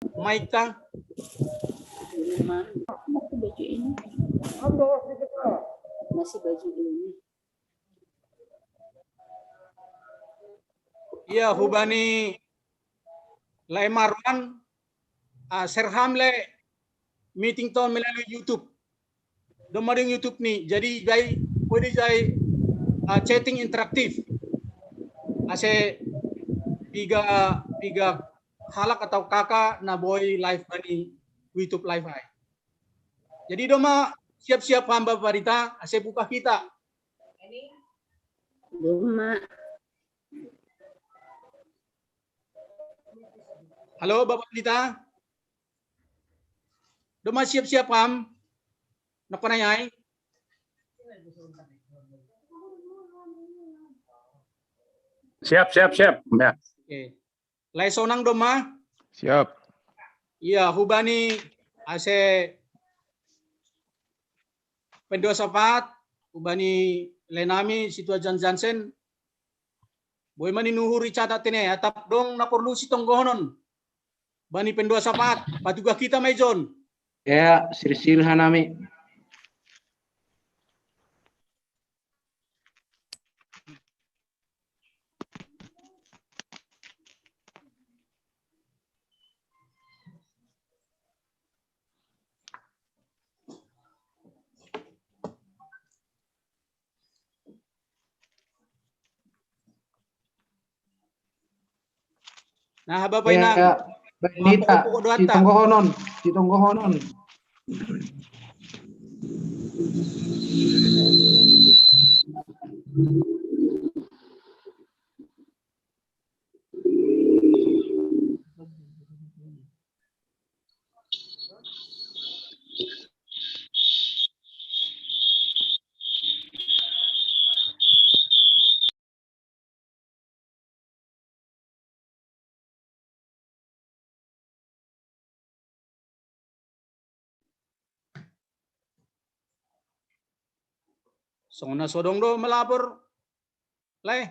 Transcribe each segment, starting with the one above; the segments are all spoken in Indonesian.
Mike ta? Masih baju ini. Masih baju ini. Iya, hubani Lai Marwan Serham le meeting ton melalui YouTube. Domaring YouTube nih. Jadi jai pwede jai chatting interaktif. Ase tiga halak atau kakak na boy live bani YouTube live ay. Jadi doma siap-siap hamba parita ase buka kita. Doma. Halo Bapak Dita. Doma siap-siap pam. Napanayay. Siap. Ya. Oke. Lai sonang doma. Siap. Iya, hubani ase pendua sapat, hubani lenami situa Jansen. Boy mani nuhuri catat ini atap dong naporlu si tonggohonon. Bani pendua sapat, patuga kita mejon. Ya, sir hanami. Nah, Bapak Ina. Ya, Benita, si tonggohonon. Sona sodong do melapor. Leh.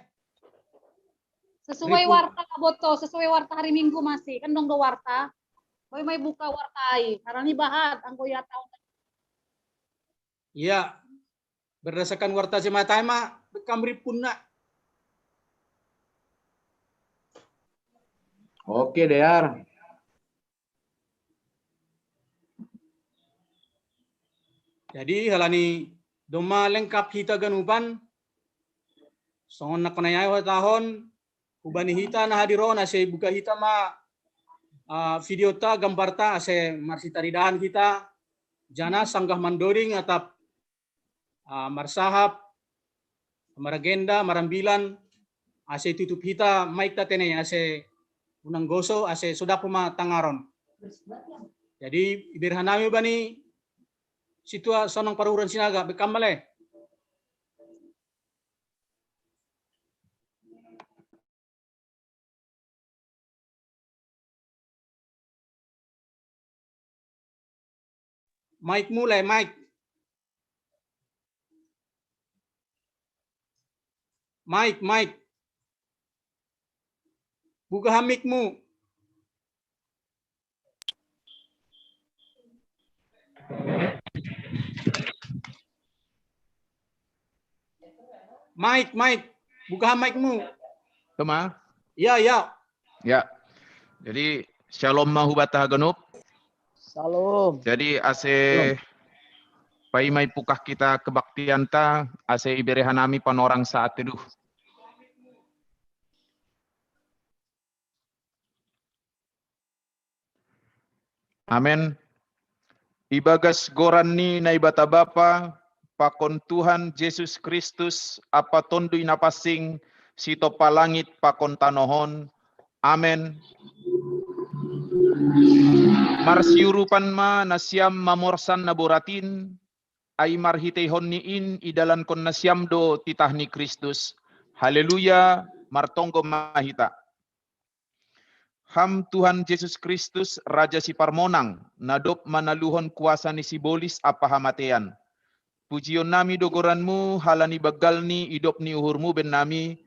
Sesuai warta Kaboto, sesuai warta hari Minggu masih. Kan dong do warta. Boy may buka wartai. Karena bahat ang kuya tahu. Iya. Berdasarkan warta si Matama, kamri punna. Oke, Dear. Jadi halani doma lengkap hita ganupan. Songon na kanayay wa tahon. Ubani hita na hadiron ase buka hita ma video ta gambar ta ase marsitaridahan kita. Jana sanggah mandoring atap marsahap maragenda marambilan ase tutup hita maik ta tene ase unang goso ase sudah puma tangaron. Jadi ibirhanami bani situa sonong paruran sinaga bekamale. Mike mulai, Mike. Mike. Buka hamikmu. Mike. Buka hamikmu. Toma. Ya. Ya. Jadi shalom mahubata ganup. Salam. Jadi ase pai mai pukah kita kebaktian ta ase iberehanami panorang saat teduh. Amen. Ibagas goran ni na ibata Bapa, pakon Tuhan Yesus Kristus, apa tondu inapasing sito palangit pakon tanohon. Amen. Marsiurupan ma nasyam mamorsan naboratin, ay marhitehon niin idalan kon nasyam do titah ni Kristus. Haleluya, martonggo mahita. Ham Tuhan Yesus Kristus, Raja si Parmonang, nadop manaluhon kuasa ni Sibolis apa hamatean. Pujion nami dogoranmu, halani bagal ni idop ni uhurmu ben nami,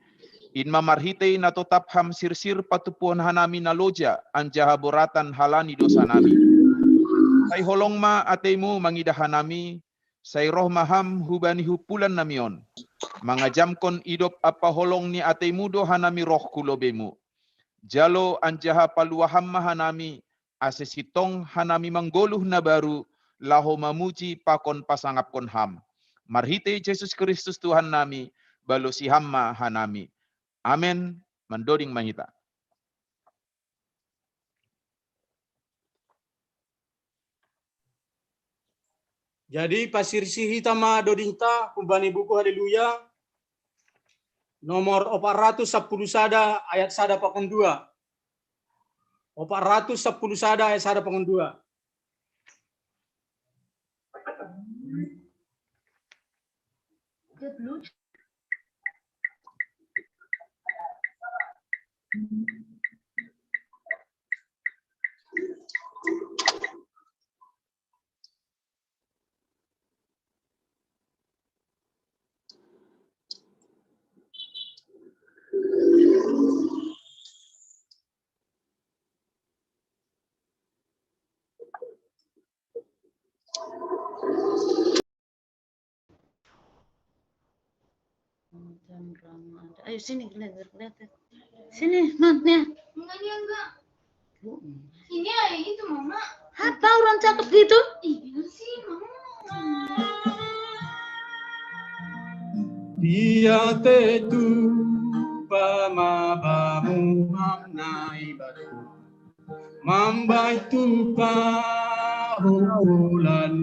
Inma marhite na totap ham sirsir patupuan hanami na loja anjaha boratan halani dosa nami. Say holong ma atemu mangidahan nami, say roh maham hubani hupulan namion. Mangajamkon idop apa holong ni atemu do hanami roh kulobemu. Jalo anjaha paluaham mahanami, asesitong hanami manggoluh na baru, laho mamuji pakon pasangapkon ham. Marhite Yesus Kristus Tuhan nami, balo si hamma hanami. Amen. Mandoding mahita. Jadi pasir si hitama dodingta kumbani buku haleluya nomor 410 sada ayat sada pakon 2. 410 sada ayat sada pakon 2. Ayo sini lihat. Sini, non ya. Enggak dia enggak. Ini ya itu mama. Apa orang cakep gitu? Iya sih mama. Dia tetu pamabamu hamnai batu mambai tu pahulan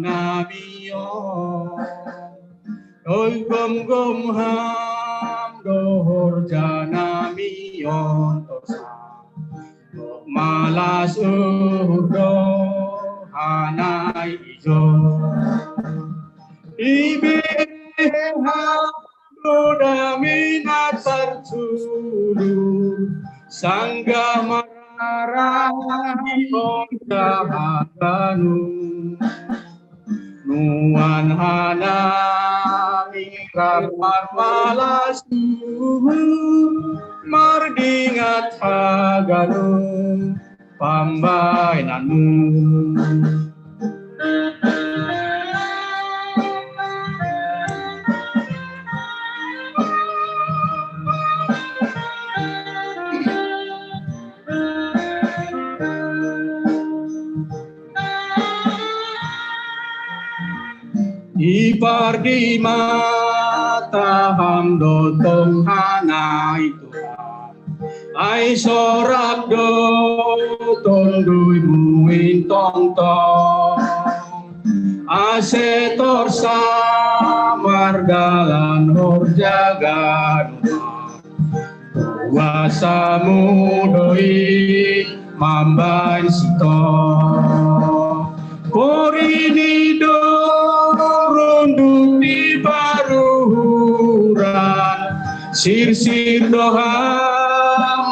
nabiyo oi gom ham dohor janamiyon tosa malas urdo hanai ijo ibeham Dodamina tertulu sangga marahi onja hatanu nuan hana mingkar malasu mardingat haganu pambainanu. Ipar di mata hamdo tong hanai Tuhan ai sorak do tondui muin tong tong asetor samar dalan hor jagan kuasamu doi mamban sito korini do runduk di baruran sir-sir doha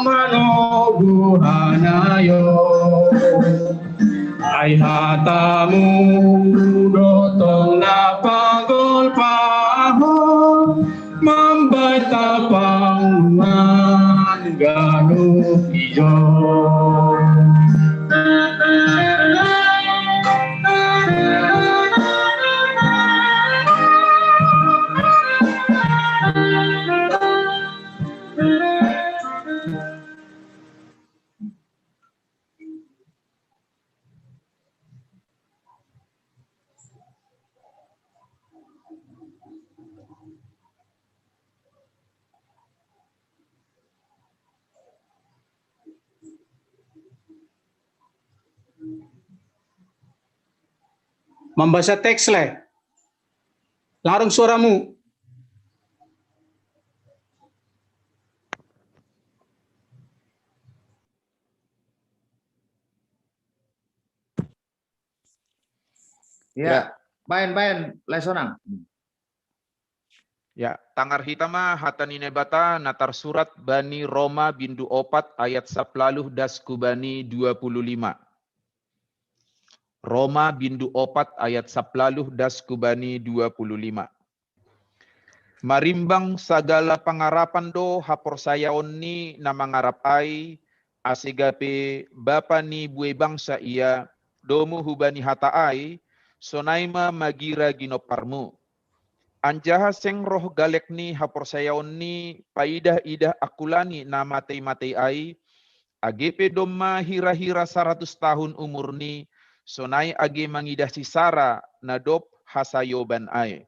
manogu hanayo ai hatamu dotong na pagol paho membaca pangan ganu ijo. Membaca teks le. Larang suaramu. Ya, bain lesonang. Ya, tangar hitama hatanine bata natar surat Bani Roma bindu opat ayat 10 das kubani 25. Roma bindu opat ayat 10 das kubani 25. Marimbang sagala pangarapan do haporsayaon ni na mangarapai asigape bapa ni buwe bangsa iya domu hubani hataai sonaima magira ginoparmu. Anjaha seng roh galek ni haporsayaon ni paidah-idah akulani na matei-matei ai agepe domma hira-hira 100 tahun umur ni sonai age mangidah si Sara na dop hasayoban ai.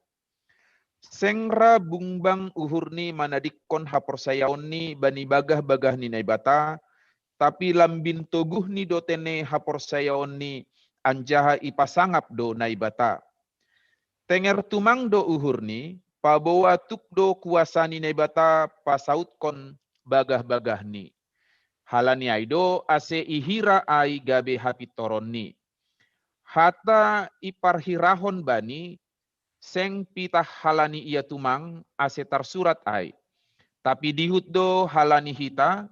Sengra bungbang uhur ni manadikkon haporsayaon ni bani bagah-bagah ni naibata tapi lambin toguh ni dotene haporsayaon ni anjaha ipasangap do naibata. Tenger tumang do uhur ni, pabawa tuk do kuasa ni naibata pasaut kon bagah-bagah ni. Halani aido ase ihira ai gabe hapitoron ni. Hata iparhirahon bani, seng pitah halani ia tumang ase tarsurat ai. Tapi dihut do halani hita,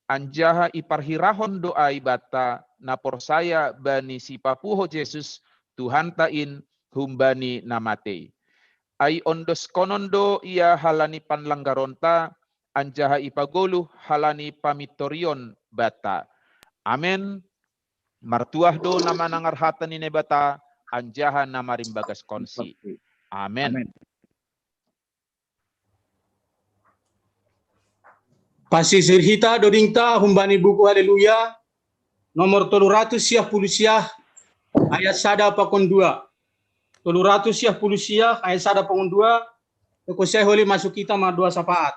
anjaha iparhirahon do ai bata naporsaya bani si papuho Jesus Tuhan tain humbani namate. Ai ondos konondo ia halani panlanggaronta anjaha ipagoluh halani pamitorion bata. Amen. Martuah do nama nangarhatan ini bata anjaha namarimbagas konsi. Amen. Pasisir hita dodingta humbani buku haleluya nomor 310 ayat 1 pakon 2. 310 ayat 1 pakon 2. Toko saya holi masuk kita ma 2 sapaat.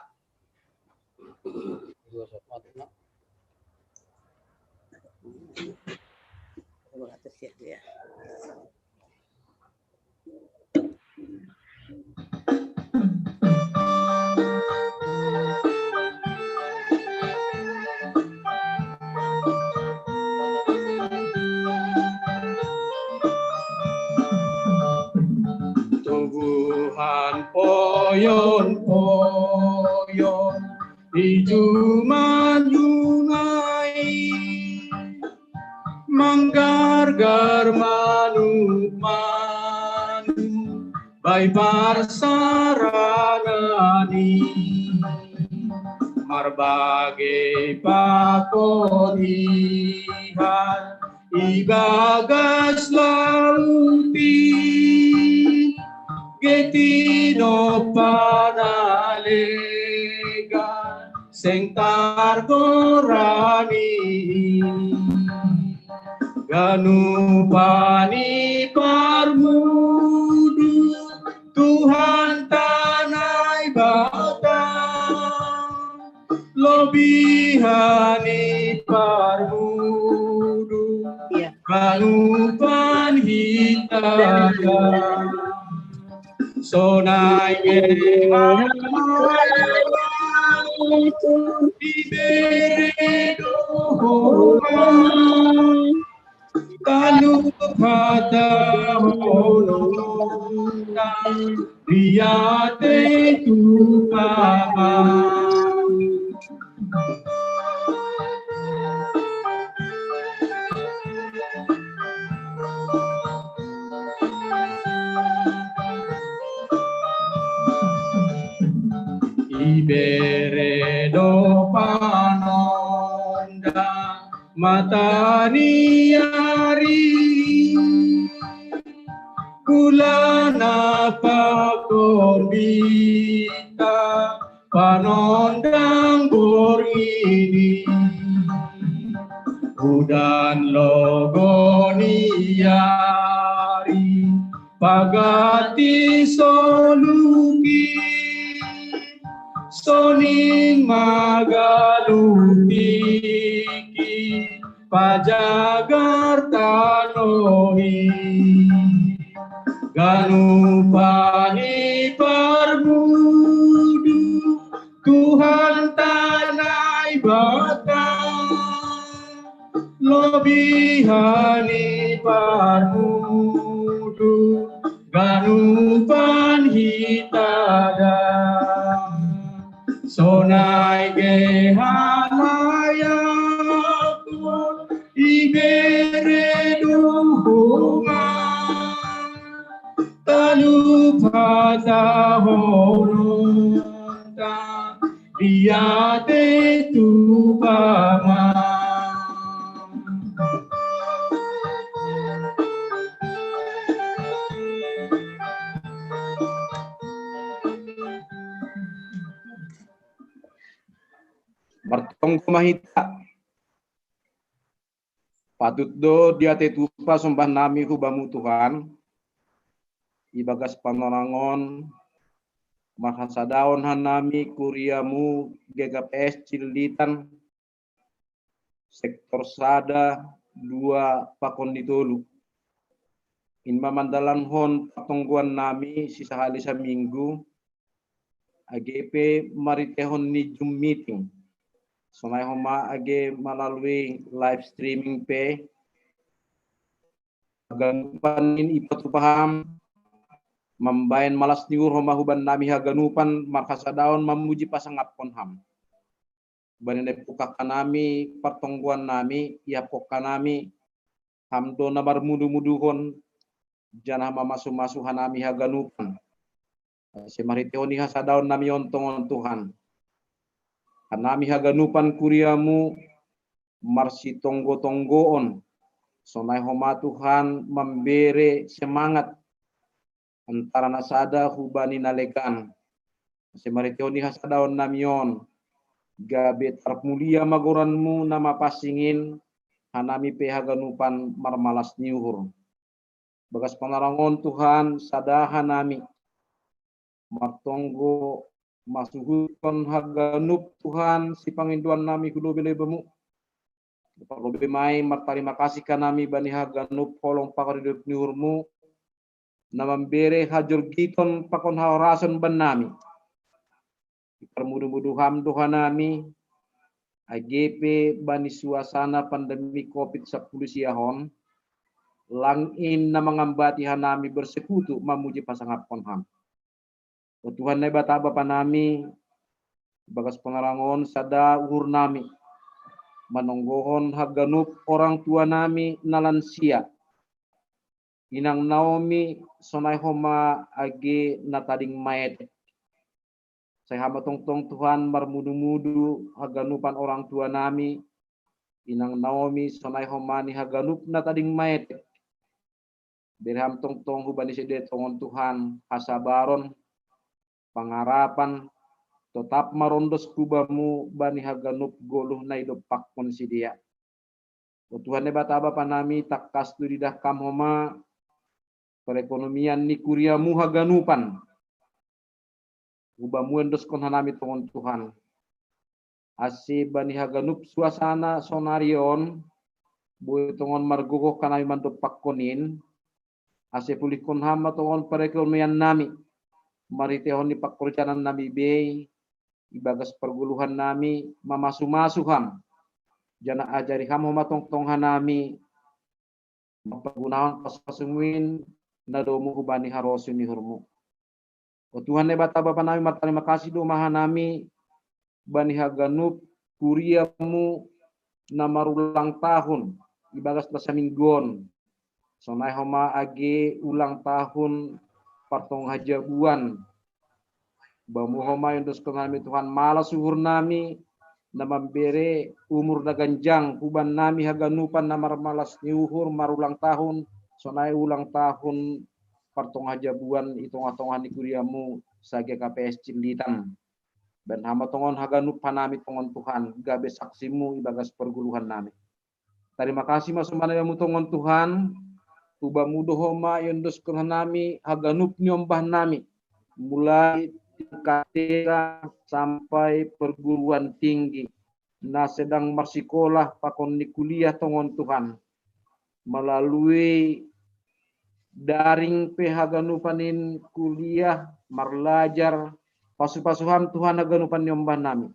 Tuhan poyon-poyon ijuman yungai manggar-gar manu-manu bai parsaranani marbagai pakonihan ibagas lauti getino panalega sengtar gorani ganu pani parmudu Tuhan tanai bata lobihani parmudu ganu panhita sonai kalu pada holonda riate tukama ibere do panonda mataniari kulana pakorbita panondang borgini udan logoniari pagati soluki soning magalutiki pajagar tanohi ganu pani parmudu Tuhan tanai bata lobihani parmudu ganu panhitada sonai gehanaya pun ibere duhunga talu pada hono tonggo mahita. Patut do dia tetupa sembah nami hubamu Tuhan. Ibagas panorangon mahasa daun hanami kuriamu GKPS Cililitan sektor sada 2 pakon ditolu. Inma mandalan hon patungguan nami sisa hari seminggu AGP maritehon ni Zoom meeting. Sonai homa age melalui live streaming pe ganupan in ipatu paham membayan malas niur homa huban nami haganupan markasa daun memuji pasangap konham. Banene puka kanami pertongguan nami ia poka nami hamdo nabar mudu-muduhon janah mamasu-masu hanami haganupan. Semariteoni hasadaun nami ontongon Tuhan. Hanami haganupan kuriamu marsi tonggo-tonggoon. Sonai homa Tuhan memberi semangat antara nasada hubani nalekan. Semariteoni hasadaun namion. Gabe termulia magoranmu nama pasingin hanami pehaganupan marmalas niuhur. Bagas panarangon Tuhan sadahan nami martonggo masuhukon haganup Tuhan si panginduan nami hudobele bemu. Lobe mai martarima kasih kanami bani haganup kolong pakaridup niurmu namambere hajur giton pakon haurason ban nami. Permudu-mudu hamdo hanami AGP bani suasana pandemi COVID-10 siahon langin na mangambati hanami bersekutu memuji pasangap konham. O Tuhan na bata bapa nami bagas pengarangon sada uhur nami manonggohon haganup orang tua nami nalansia inang Naomi sonai homa age natading mayet. Saya hamba tong-tong Tuhan marmudu-mudu haganupan orang tua nami inang Naomi sonai homani haganup natading mayet. Berham tong-tong hubani sede tongon Tuhan hasabaron pangarapan tetap marondos kubamu bani haganup goluh na idopak konsidia. O Tuhan bata bapa nami takas tu didah kamhoma perekonomian ni kuriamu haganupan. Ubamu endos kon hanami tongon Tuhan. Ase bani haganup suasana sonarion boy tongon margogo kanami mandopak konin. Ase pulih kon hama tongon perekonomian nami. Maritehon ni pakurjanan nami bei ibagas perguluhan nami mamasu-masuham. Jana ajari ham homa tong-tong hanami mapagunawan pasungwin nadomu hubani harosu ni hurmu. O Tuhan bata bapa nami terima kasih do maha nami bani haganup kuriamu namarulang tahun ibagas pasaminggon. Sonai homa age ulang tahun partong hajabuan. Bamu homa yang dos kami Tuhan malas suhur nami namambere umur naganjang kuban nami haganupan namar malas niuhur marulang tahun sonai ulang tahun partong hajabuan itong-atongan ni kuriamu sage KPS Cililitan. Dan hama tongon haganup panami tongon Tuhan gabe saksimu ibagas perguluhan nami. Terima kasih masumana yamu tongon Tuhan. Tuba mudo homa yendos nami haganup nyombah nami mulai tingkat sampai perguruan tinggi. Nah sedang bersikolah pakon ni kuliah tongon Tuhan melalui daring haganupanin kuliah marlajar pasu-pasuham Tuhan haganupan nyombah nami.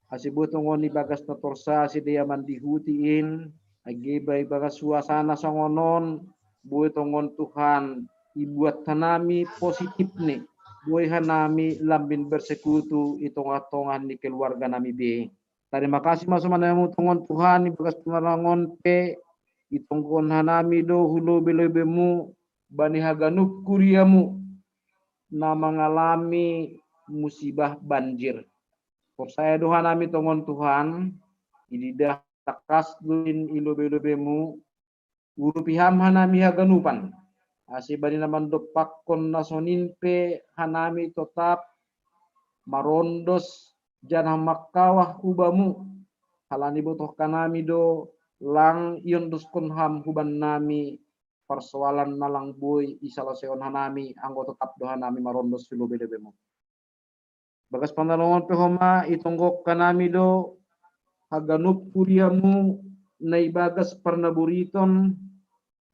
Asibu tongon ni bagas natorsa sidia mandihutiin agibay bagas suasana songonon buat tongon Tuhan ibuat tanami positif nih buat hanami lambin bersekutu itong-atongan ni keluarga nami be. Terima kasih masumana mu tongon Tuhan ibagas pengarangon pe itongkon hanami do hulo belebemu bani haganup kuriamu na mengalami musibah banjir. Saya doa nami tongon Tuhan ididah takas duin ilobe-lobemu urupiham hanami haganupan. Asibani naman dopak kon nasonin pe hanami tetap marondos janah makawah ubamu halani butuh kanami do lang iyon duskon ham huban nami persoalan nalang boy isalaseon hanami anggo tetap do hanami marondos filo bede-bemo. Bagas panalongon pehoma itonggok kanami do haganup kuriamu nai bagas pernaburiton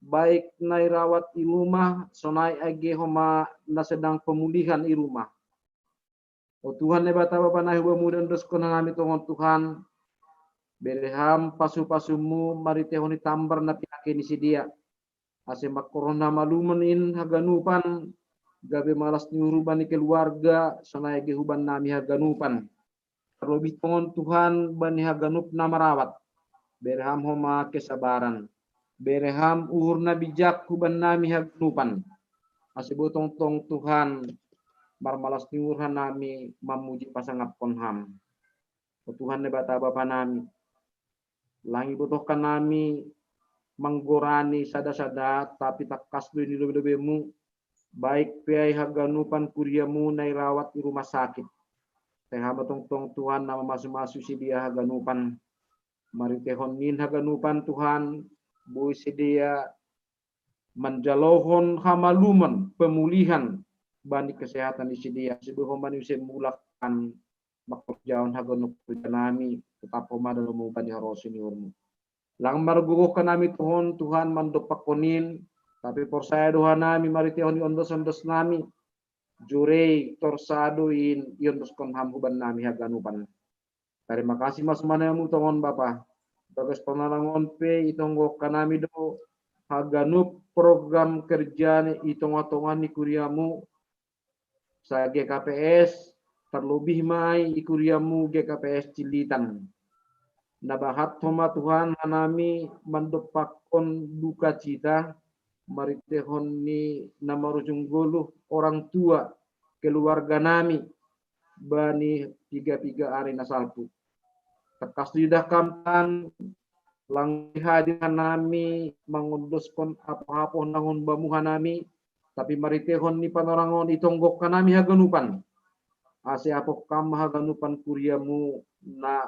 baik nai rawat i rumah sonai age homa na sedang pemulihan i rumah. O Tuhan ne bata bapa nahi muda ndoskon hanami tongon Tuhan bereham pasu-pasumu mari tehoni tambar na pinake ni sidia ase makorona malumenin haganupan gabe malas nyuruban ni keluarga sonai age huban nami haganupan. Terlebih tongon Tuhan bani haganup na marawat bereham homa kesabaran bereham uhur na bijak huban nami haganupan ase botong tong Tuhan marmalas nyurhan nami mamuji pasangap konham. O Tuhan ne bata bapa nami langi butuhkan nami manggorani sada-sada tapi tak kasdu ni lobe-lobemu baik piai haganupan kuriamu nai rawat di rumah sakit. Tehama tong Tuhan nama masu-masu si dia haganupan mari tehon nin haganupan Tuhan bui si dia menjalohon hamaluman pemulihan bani kesehatan isi dia sebelum bani usia mulakan makerjaan haganup nami tetap homa dalam bani harosin urmu lang margugo kanami Tuhan mandopak konin tapi persaya doa nami mari tehon ondos nami jurei torsado in yondos konham huban nami haganupan. Terima kasih mas manamu tongon Bapa. Bagas penalangon pe itonggo kanami do haganup program kerja itonga-tongan ni kuriamu sa GKPS terlebih mai ikuriamu GKPS Cilitan. Nabahat homa Tuhan hanami mandopakon duka cita maritehon ni namarujung guluh orang tua keluarga nami bani tiga hari nasalpu. Tekas lidah kampan lang hadiran nami mangunduskan apa-apa nangon bamuhan nami tapi maritehon ni panorangon itonggok kanami haganupan ase apok kam haganupan kuriamu na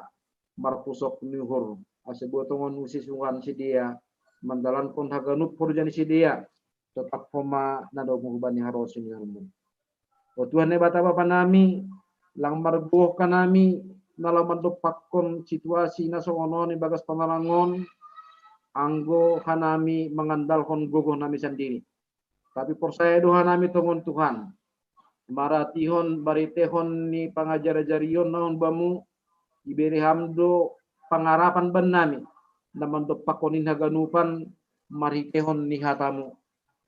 marpusok nuhur ase botongon usisuhan si dia mandalan kon haganup hurjani si dia tetap homa nado bani harosin yarmu. O Tuhan ne bata bapa nami lang marbuh kanami nalaman pakon situasi na sono ni bagas panarangon anggo hanami mengandalkan gogoh nami sendiri. Tapi persaya doa nami tongon Tuhan. Maratihon baritehon ni pangajar-ajarion naon bamu iberi hamdo pangarapan ban nami naman pakonin haganupan maritehon ni hatamu.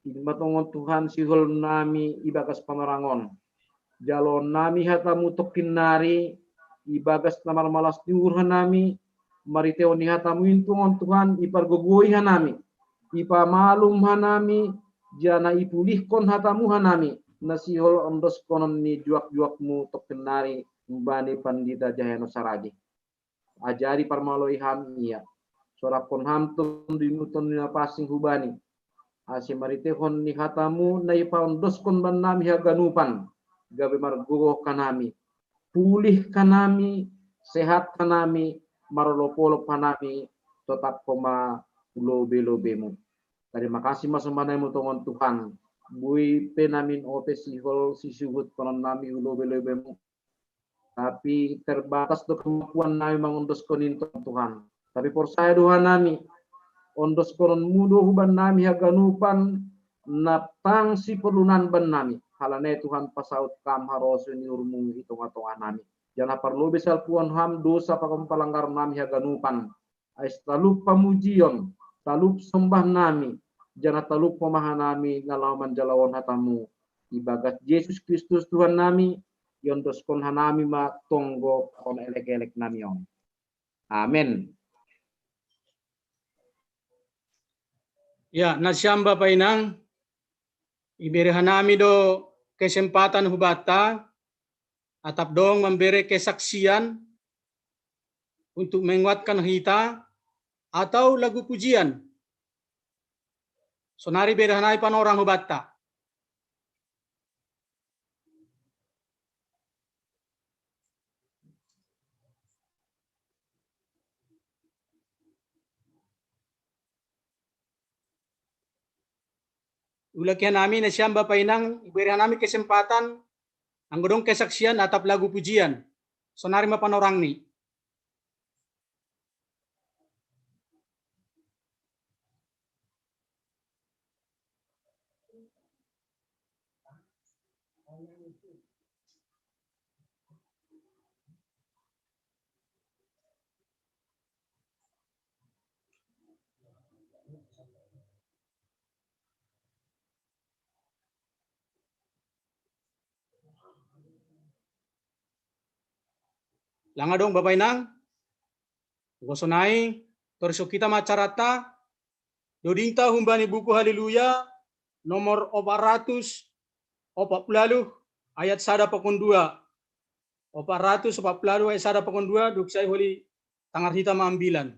Iba tongon Tuhan sihol nami ibagas panarangon. Jalon nami hatamu tokin nari ibagas namar malas diurhan nami mariteo ni hatamu intungon Tuhan ipargogoi hanami ipa malum hanami jana ipulihkon hatamu hanami nasihol ondos konon ni juak-juakmu tokin nari mbani pandita jaheno saragi ajari parmaloi ham iya sorapon ham tun dinuton ni pasing hubani ase maritehon ni hatamu na ipa ondos kon ban nami haganupan gabe margogo kanami pulih kanami sehat kanami marolopolo kanami tetap koma lobe-lobemu. Terima kasih mas manemu tongon Tuhan bui penamin ope sihol sisuhut konon nami lobe-lobemu tapi terbatas do kemampuan nami mangundos konin Tuhan tapi persaya doa nami ondos konon mudo huban nami haganupan napang si perlunan ban nami halane Tuhan pasaut kam harosun urmu hitung-hitungan nami jana perlu besal puan ham dosa pakam palanggar nami haganupan ais talup pamujion talup sembah nami jana talup pemahan nami ngalaman jalawon hatamu ibagat Yesus Kristus Tuhan nami yondos kon hanami ma tonggo kon elek-elek nami on. Amin. Ya, nasyam Bapak Inang, iberi hanami do kesempatan hubata atap dong memberi kesaksian untuk menguatkan kita atau lagu pujian. Sonari beri hanai pan orang hubata. ulakihan namin na siyang bapainang iberihan namin kesempatan ang godong kesaksian atap lagu pujian. Sonari mapanorang ni. Langa dong bapainang. Gosonai torso kita macarata dodinta humbani buku haleluya nomor 440 ayat 1 440 ayat 1 duksai holi tangar hita maambilan.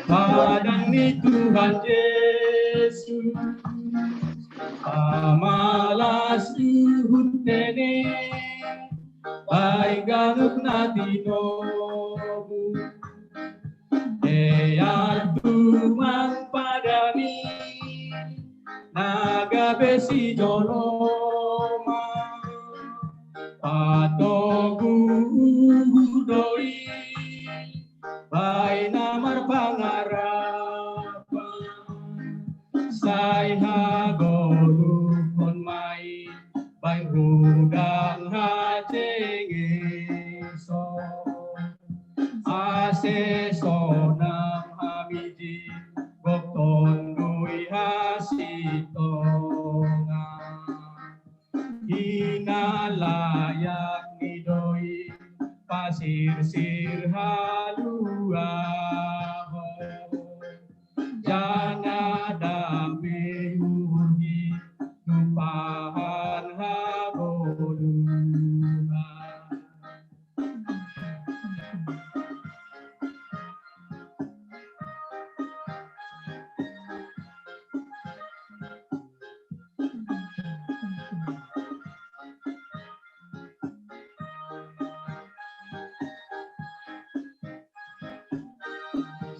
Padang ni Tuhan Yesus, amalas Tuhan tene, baik ganuk nati nobu, eyar Tuhan padani, naga besi joloma, patogu doi. Baik namar pangarapan, say hagolu kon mai, baik rudang hajeng eso, ase sonam hamiji, bokton dui hasitonga, inalayak nidoi, pasir sir halua jana dame ugi nupahan haboluna.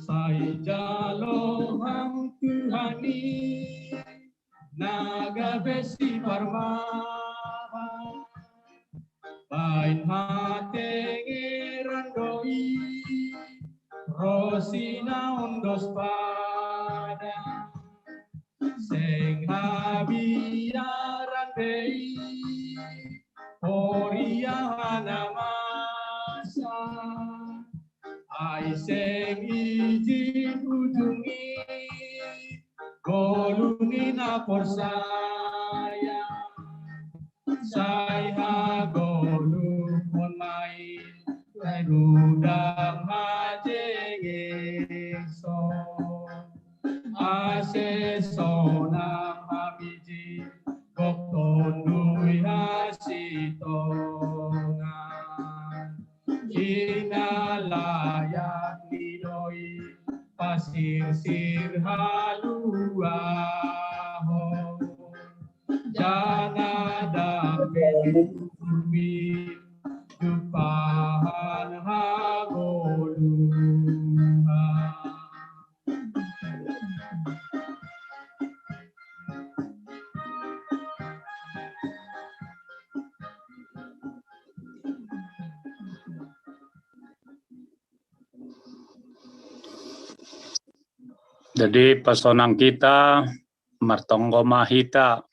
Sai jalo hang Tuhani naga besi parmaha bain hate ngerandoi rosina ondos pada seng habiaran dei oriana masa ai seng izin ujungi golungi na forsaya saya golu pon mai sai rudang hajengeso ase sonam hamiji bokton dui hasitonga inalayak nidoi pasir sir halua jana dame bumi jupahan hagolua. Jadi pesonang kita martonggo mahita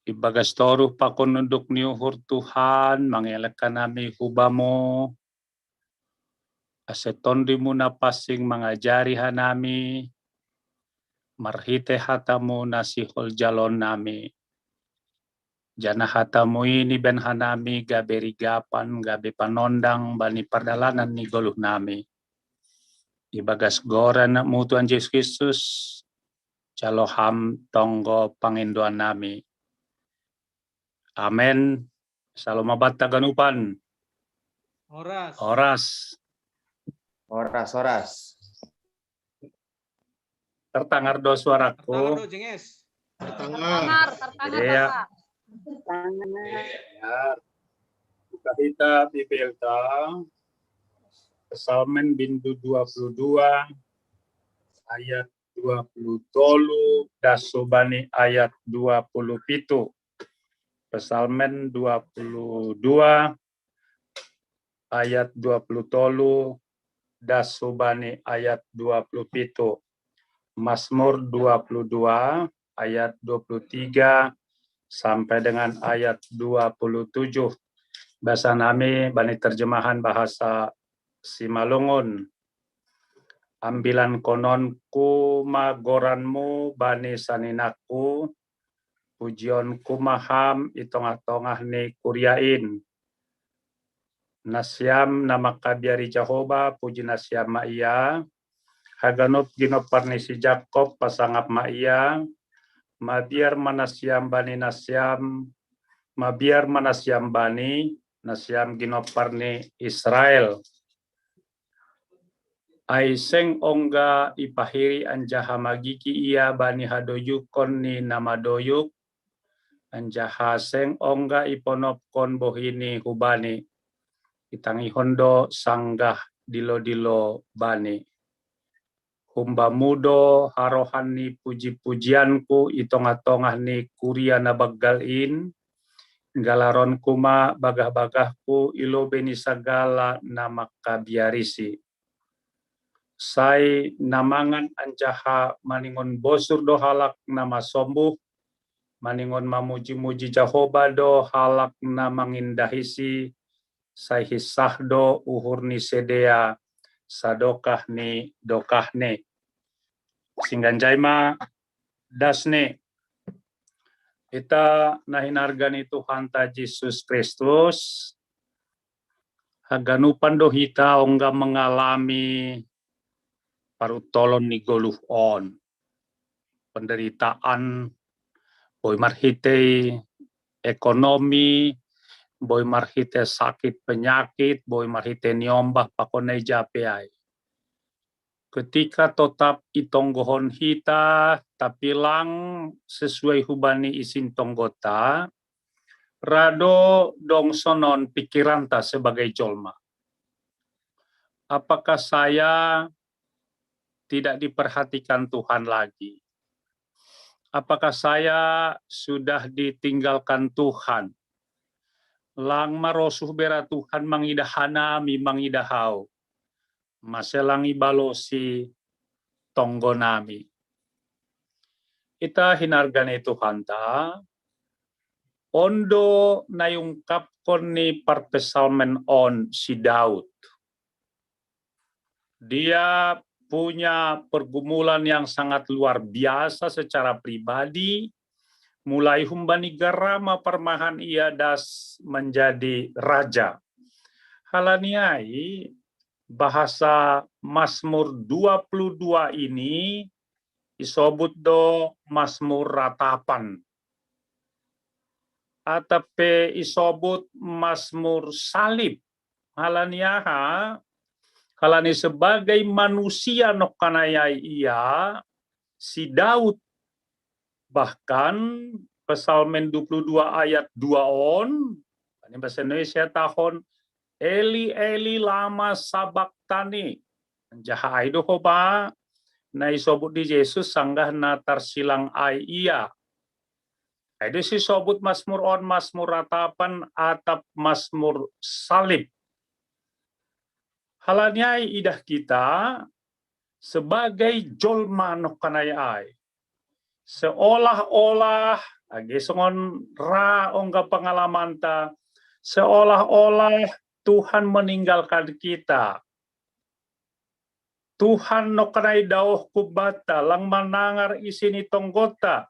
ibagas toruh pakonunduk niuhur Tuhan mangelekan nami hubamo aseton dimuna pasing mengajari hanami marhite hatamu nasihol jalon nami jana hatamu ini ben hanami gabe rigapan gabe panondang bani pardalanan ni goluh nami Ibagas goran na mo Tuhan Yesus Kristus, Jaloham tonggo pangindoan nami. Amen. Salomabat taganupan. Oras. Oras. Oras. Tertangar do Tertangan suaraku. do jenges. Tertangar Iya. Bapak. Tangan. Kita Bibelta Psalmen bindu 22 ayat 20 dasubani ayat 27. Psalmen 22 ayat 20 dasubani ayat 27. Mazmur 22 ayat 23 sampai dengan ayat 27. Bahasa nami bani terjemahan bahasa Simalungun. Ambilan kononku magoranmu bani saninaku, pujionku maham itongah-tongah ni kuryain. Nasyam nama kabiari Jehovah, puji nasyam maia. Haganop ginoparni si Jakob pasangap maia. Mabiar manasyam bani nasyam, mabiar manasyam bani, nasyam ginoparni Israel. Aiseng ongga ipahiri anjaha magiki ia bani hadoyukon ni namadoyuk, anjaha seng ongga iponopkon bohini hubani, itangi hondo sanggah dilo-dilo bani. Humba mudo harohan ni puji-pujianku itongah-tongah ni kuria nabagalin, galaron kuma bagah-bagahku ilo beni sagala nama kabiarisi. Sai namangan anjaha maningon bosur do halak nama sombuh, maningon mamuji-muji Jehovah do halak namangindahisi, sai hisah do uhur ni sedea, sadokah ni dokah ne. Singganjay ma dasne. Ita nahinargani Tuhan ta Yesus Kristus, haganupan do hita ongga mengalami parutolon ni goluh on. Penderitaan, boy marhite ekonomi, boy marhite sakit penyakit, boy marhite niombah pakonai japeai. Ketika tetap itonggohon hita, tapi lang sesuai hubani isin tonggota, rado dong sonon pikiran ta sebagai jolma. Apakah saya tidak diperhatikan Tuhan lagi? Apakah saya sudah ditinggalkan Tuhan? Lang marosuh bera Tuhan mangidahana mi mangidahau. Maselangi balosi tonggo nami. Ita hinargane Tuhan ta, ondo nayungkapkon ni parpesalmen on si Daud. Dia punya pergumulan yang sangat luar biasa secara pribadi, mulai humbani garama permahan ia das menjadi raja. Halaniai bahasa Mazmur 22 ini isobut do Mazmur ratapan. Atape isobut Mazmur salib. Halaniaha halani sebagai manusia nokanayai ia, si Daud bahkan Psalmen 22 ayat 2 on, ini bahasa Indonesia tahun, Eli Eli lama sabaktani, jaha aido hoba, na isobut di Yesus sanggah natar silang ai ia. Itu si sobut Mazmur on, Mazmur ratapan, atap Mazmur salib. Halanyai idah kita sebagai jolma nokanayai. Seolah-olah, agesongon ra ongga pengalaman ta, seolah-olah Tuhan meninggalkan kita. Tuhan nokanay daoh kubata, lang manangar isini tonggota.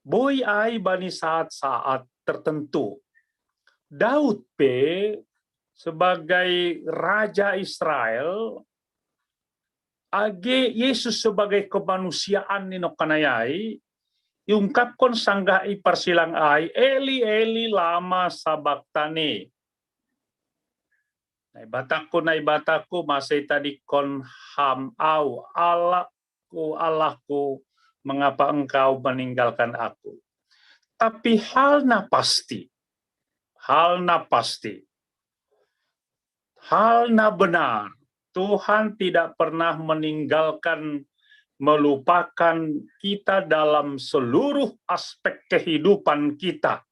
Boy ay bani saat-saat tertentu. Daud pe sebagai Raja Israel, age Yesus sebagai kemanusiaan ni no kanayai, iungkapkon sanggai persilang ai, Eli Eli lama sabaktani. Naibataku masih tadi kon ham au Allahku mengapa engkau meninggalkan aku. Tapi hal na pasti, hal na benar, Tuhan tidak pernah meninggalkan, melupakan kita dalam seluruh aspek kehidupan kita.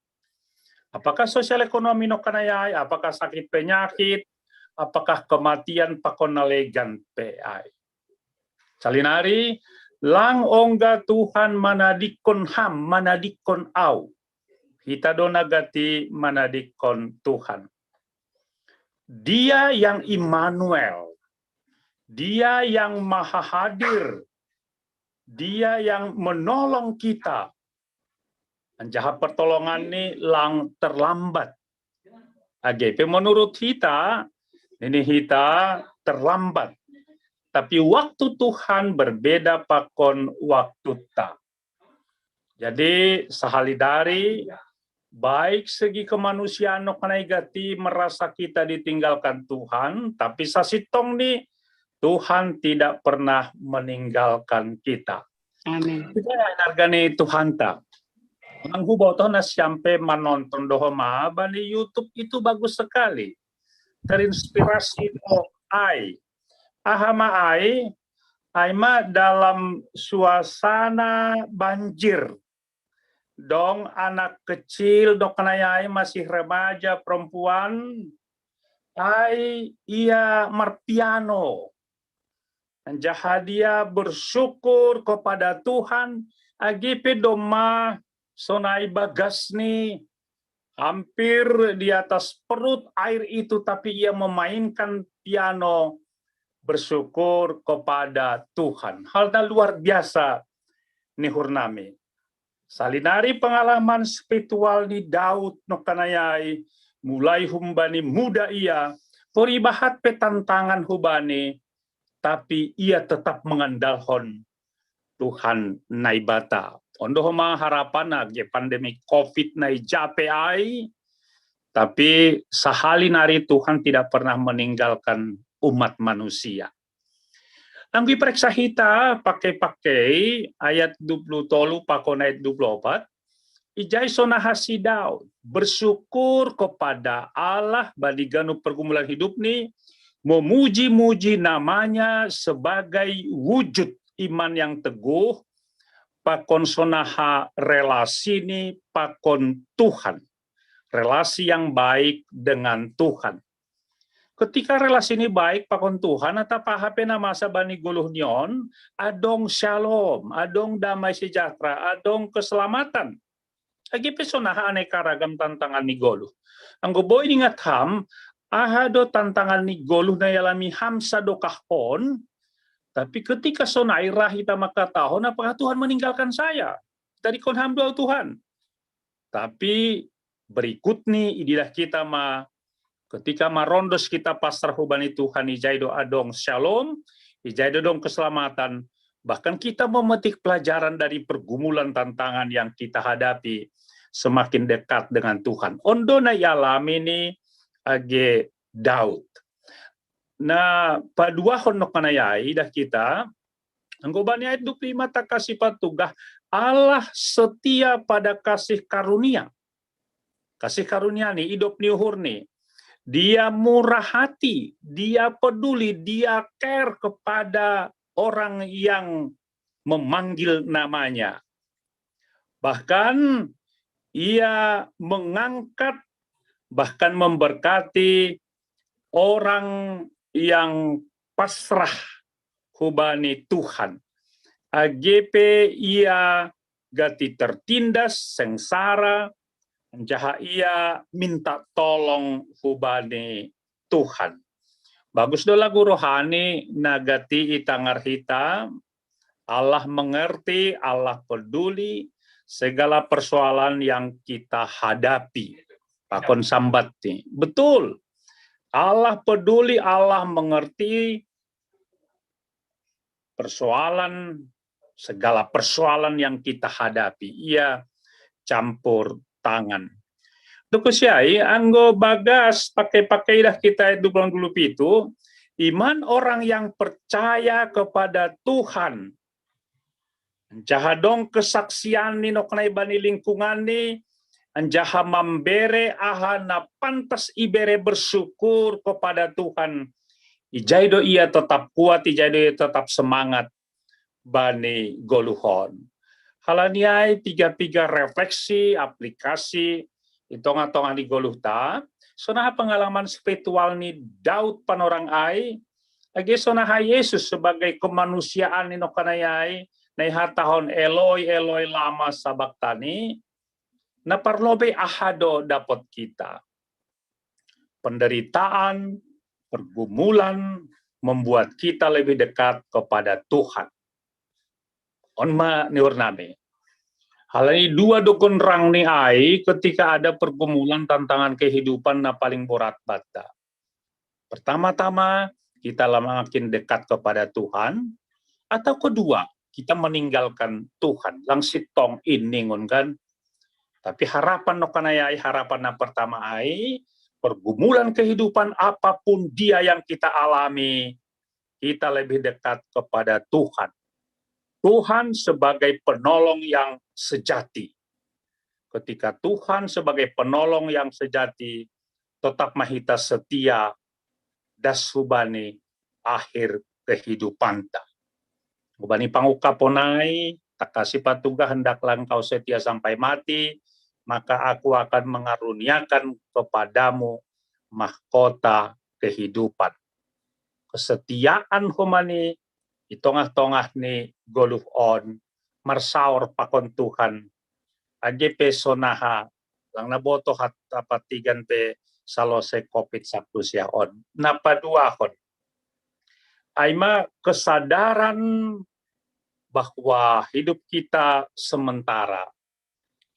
Apakah sosial ekonomi no kanayai, apakah sakit penyakit, apakah kematian pakonalegan PI. Salinari, lang ongga Tuhan manadikon ham, manadikon au. Hita donagati manadikon Tuhan. Dia yang Immanuel, dia yang maha hadir, dia yang menolong kita. Jahat pertolongan ini lang terlambat. AGP menurut kita, ini kita terlambat. Tapi waktu Tuhan berbeda pakon waktu tak. Jadi sahalidari, baik segi kemanusiaan no kanaigati merasa kita ditinggalkan Tuhan, tapi sasitong nih Tuhan tidak pernah meninggalkan kita. Amin. Kita hargani Tuhan tak. Ang hubaw to na siyempre manonton dohoma bali YouTube itu bagus sekali. Terinspirasi mo ay ahama ay ma dalam suasana banjir. Dong anak kecil dok kanayai masih remaja perempuan ay ia marpiano. Jahadia bersyukur kepada Tuhan agipe doma sonai bagas nih hampir di atas perut air itu, tapi ia memainkan piano bersyukur kepada Tuhan. Hal luar biasa nih hurnami. Salinari pengalaman spiritual ni Daud no kanayai mulai humbani muda ia poribahat petantangan hubani, tapi ia tetap mengandalkan Tuhan naibata. Ondohoma harapan age pandemi COVID nai japai, tapi sahali nari Tuhan tidak pernah meninggalkan umat manusia. Anggi periksa hita pakai ayat 20 tolu pakon ayat 24. Ijai sonahasi Daud bersyukur kepada Allah badiganu pergumulan hidup nih, memuji-muji namanya sebagai wujud iman yang teguh, pakon sonaha relasi ini pakon Tuhan, relasi yang baik dengan Tuhan. Ketika relasi ini baik pakon Tuhan, atau pahape na masa bani guluh nyon, adong shalom, adong damai sejahtera, adong keselamatan. Agi pesonaha aneka ragam tantangan ni guluh. Ang goboy ingat ham, ahado tantangan ni goluh na yalami hamsa dokahon, tapi ketika sonai rahita makatahon, apakah Tuhan meninggalkan saya? Tadi kon hamdul Tuhan. Tapi berikut nih idilah kita ketika marondos kita pasrah hubani Tuhan, ijaido adong shalom, ijaido dong keselamatan, bahkan kita memetik pelajaran dari pergumulan tantangan yang kita hadapi, semakin dekat dengan Tuhan. Ondona yalami ini age Daud. Nah, padua honok kanayai dah kita, anggobani ayat 25 tak kasih patugah, Allah setia pada kasih karunia. Kasih karunia nih, hidup niuhur nih. Dia murah hati, dia peduli, dia care kepada orang yang memanggil namanya. Bahkan ia mengangkat, bahkan memberkati orang yang pasrah hubani Tuhan. AGP ia gati tertindas, sengsara, jaha ia minta tolong hubani Tuhan. Bagus do lagu rohani nagati itangar hita, Allah mengerti, Allah peduli segala persoalan yang kita hadapi. Pakon sambat nih. Betul. Allah peduli, Allah mengerti segala persoalan yang kita hadapi. Ia campur tangan. Tuku siai, anggo bagas pakai dah kita itu dulu itu, iman orang yang percaya kepada Tuhan. Jahadong kesaksian ni noknai bani lingkungan ni, anjaha membere ahana pantas ibere bersyukur kepada Tuhan. Ijaido ia tetap kuat, ijaido ia tetap semangat bani goluhon. Halaniai tiga refleksi, aplikasi, itonga-tonga di goluhta. Sonaha pengalaman spiritual ni Daud panorang ai, age sonaha Yesus sebagai kemanusiaan ni nokanayai, nai hatahon Eloi Eloi lama sabaktani, na parlobe ahado dapat kita. Penderitaan, pergumulan membuat kita lebih dekat kepada Tuhan. Onma niurname. Hal ini dua dukun rang ni ai ketika ada pergumulan tantangan kehidupan na paling berat bata. Pertama-tama kita makin dekat kepada Tuhan, atau kedua kita meninggalkan Tuhan. Langsit tong iningon kan. Tapi harapan nokanayai, harapan yang pertama ai, pergumulan kehidupan apapun dia yang kita alami, kita lebih dekat kepada Tuhan. Tuhan sebagai penolong yang sejati. Ketika Tuhan sebagai penolong yang sejati, tetap mahita setia, dashubani akhir kehidupan ta. Ubani pangukaponai, tak kasih patuga hendaklah engkau setia sampai mati, maka aku akan mengaruniakan kepadamu mahkota kehidupan. Kesetiaan humani, itongah-tongah ni goluh on, marsaur pakon Tuhan, aje pe sonaha, lang naboto hat apatigan pe salose COVID sabtu siya on. Napaduahon, aima kesadaran bahwa hidup kita sementara,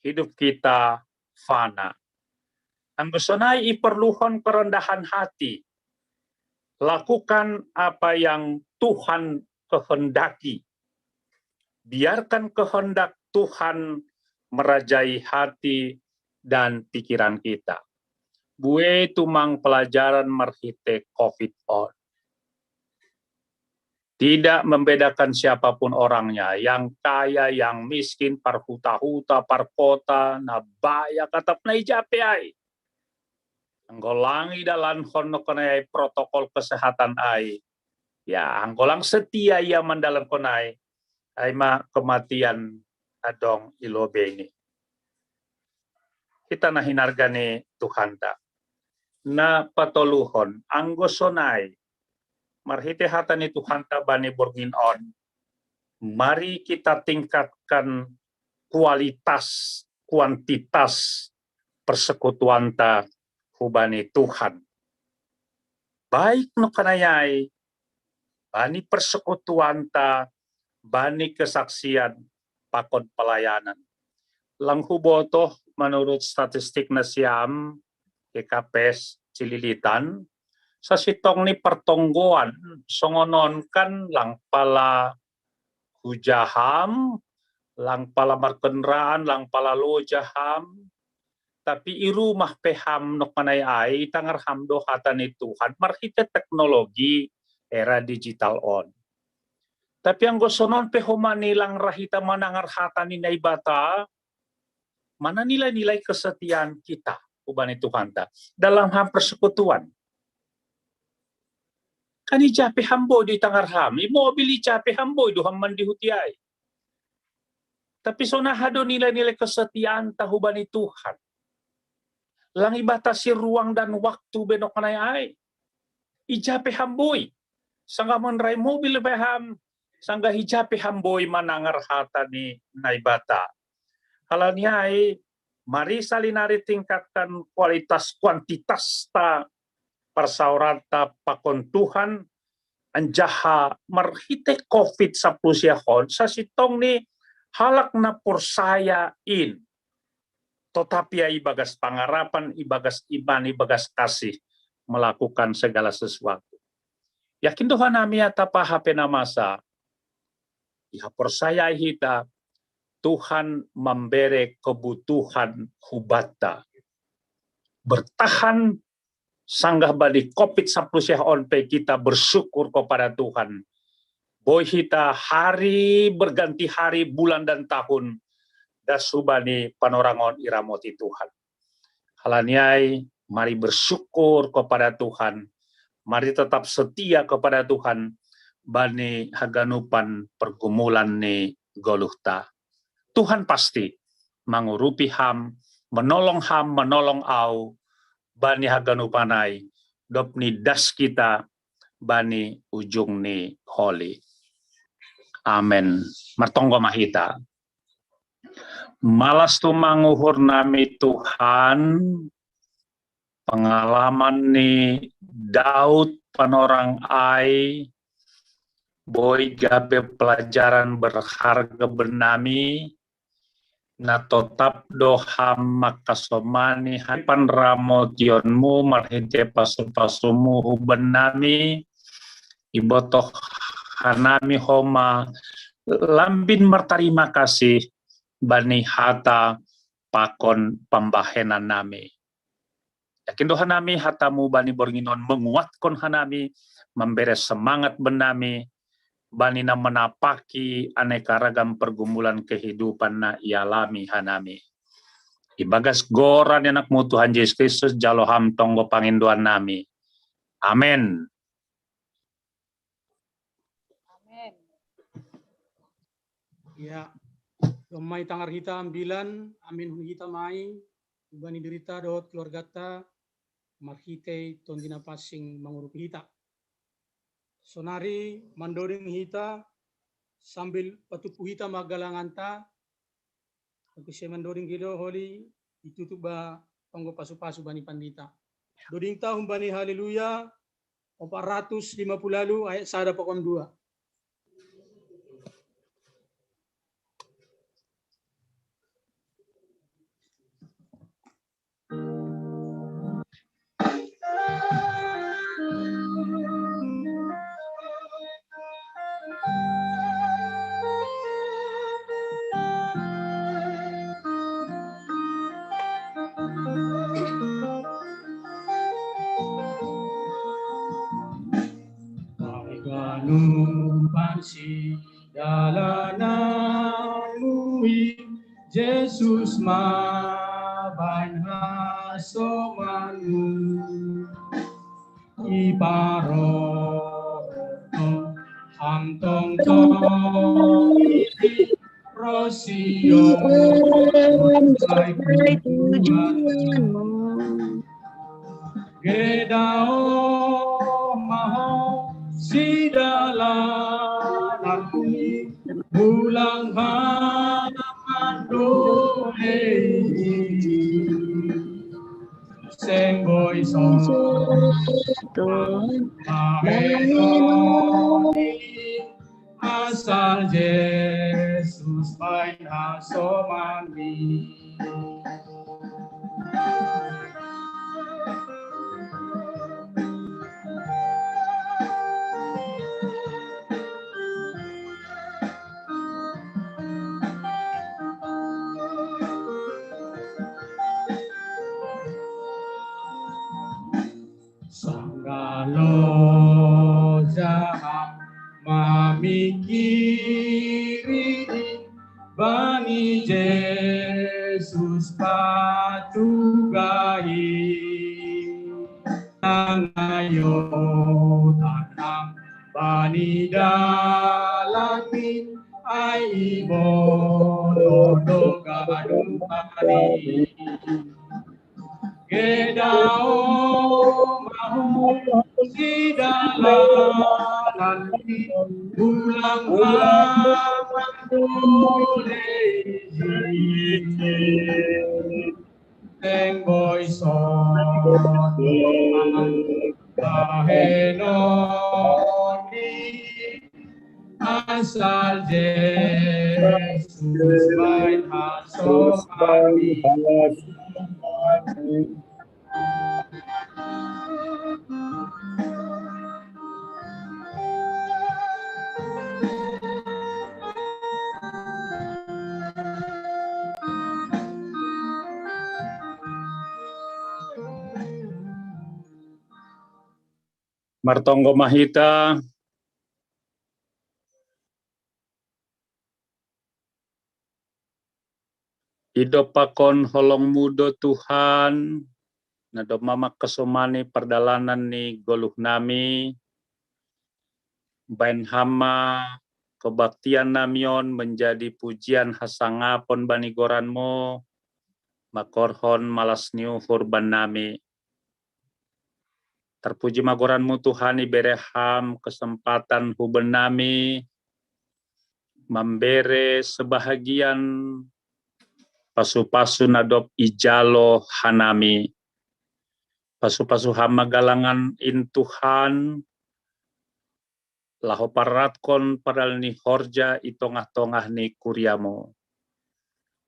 hidup kita fana. Ang gusonay iperluhon kerendahan hati. Lakukan apa yang Tuhan kehendaki. Biarkan kehendak Tuhan merajai hati dan pikiran kita. Bue tumang pelajaran merhite COVID on. Tidak membedakan siapapun orangnya, yang kaya, yang miskin, parhuta-huta, parkota, nabaya, katap na ijape. Anggolangi dalam honok protokol kesehatan ai. Ya, anggolang setia ia mendalam konai. Aima kematian adong ilobe ini. Kita nahinargani Tuhan ta. Na patoluhon, anggosonai. Marhite hatan itu hanta bani borgin on. Mari kita tingkatkan kualitas, kuantitas persekutuan ta hubani Tuhan. Baik no kanayai, bani persekutuan ta, bani kesaksian, pakon pelayanan. Lang hubotoh menurut statistik na siam, KKPS Cililitan, sa sitong ni pertonggoan, songonon kan lang pala hujaham, lang pala markenraan, lang pala lojaham, tapi irumah peham nok manay ay, tangarham do hatan ni Tuhan, marhite teknologi era digital on. Tapi ang gosonon pehoman nilang rahita manangar hatan ni naibata, mana nilai-nilai kesetiaan kita, uban Tuhan ta, dalam ham persekutuan. Kani jape hambo di tangarham, mobil jape hambo do hamman dihutiay. Tapi sonahado nilai-nilai kesetiaan tahubani Tuhan. Lang ibatasi ruang dan waktu benok kanay ay. Ijape hamboy. Sangga menray mobil beham, sangga hijape hamboy manangar hata ni naibata. Halanya ay, mari salinari tingkatkan kualitas kuantitas ta persaurata pakon Tuhan anjaha marhite COVID sa plusyahon sa sitong ni halak na porsayain. Tetapi ay ibagas pangarapan, ibagas iman, ibagas kasih melakukan segala sesuatu. Yakin Tuhan kami atapa HP namasa. Ya percaya kita Tuhan memberi kebutuhan hubata. Bertahan sanggah balik COVID-19 kita bersyukur kepada Tuhan. Boy kita hari berganti hari, bulan dan tahun dasubani panorangon iramoti Tuhan. Halaniai, mari bersyukur kepada Tuhan. Mari tetap setia kepada Tuhan. Bani haganupan pergumulan ni goluhta. Tuhan pasti mengurupi ham, menolong au, bani haganupanai, dopni das kita, bani ujung ni holy. Amin. Martonggo mahita. Malas tu manguhur nami Tuhan, pengalaman ni Daud panorang ai, boy gabe pelajaran berharga benami, na tetap doham makasomani hapan ramotionmu marhite pasu-pasumu benami, ibotoh hanami homa lambin berterima kasih bani hata pakon pembahenan nami. Yakin Tuhan nami hatamu bani bornginon menguatkan hanami, memberi semangat benami, bani na menapaki aneka ragam pergumulan kehidupan na ialami hanami. Ibagas goran anakmu Tuhan Yesus Kristus jaloham tonggo panginduan nami. Amin. Amin. Ya, domai tangar kita ambilan, amin kita mai, ubani derita dot keluarga ta, marhite tondina pasing mengurupi kita. Sonari mandoring hita sambil patupu hita magalangan ta, kasi mandoring gido holi itutup ba tonggo pasu-pasu bani pandita. Doding ta humbani haleluya 450 lalu ayat sada pakon 2. Pansi dalanmu Yesus mabain hasomanmu iparo antong tong rosio sai tujuanmu gedao maho si dalanku bulang hamandole sengboy son asal Yesus main asomani. Sanggalo jahat memikiri bani Yesus patugai nangayo tanam bani dalami ai bodoh gadung pari gedao mahu si dalanan ulang boleh teng boy son kahenoni asal Yesus main hasomani. Martonggo Mahita, idopakon holong mudo Tuhan, nado mama kesumani perdalanan ni goluh nami, bain hama kebaktian namion menjadi pujian hasangapon bani goranmo, makorhon malas nyuhur ban nami. Terpuji magoranmu Tuhan ibereham kesempatan huben nami membere sebahagian pasu-pasu nadop ijalo hanami. Pasu-pasu hama galangan in Tuhan laho paratkon padal ni horja itongah-tongah ni kuriamo.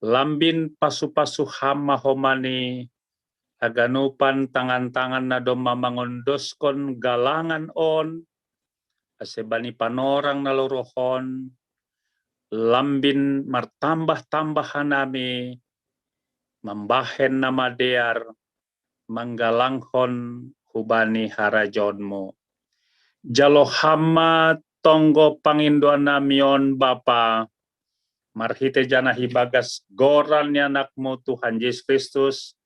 Lambin pasu-pasu hama homani aganupan tangan-tangan nado mamangondoskon galangan on asebani panorang nalorohon lambin martambah-tambah hanami membahen nama dear manggalanghon hubani harajonmu jalo hama tonggo pangindoan namion Bapa marhite jana hibagas goran anakmu Tuhan Yesus Kristus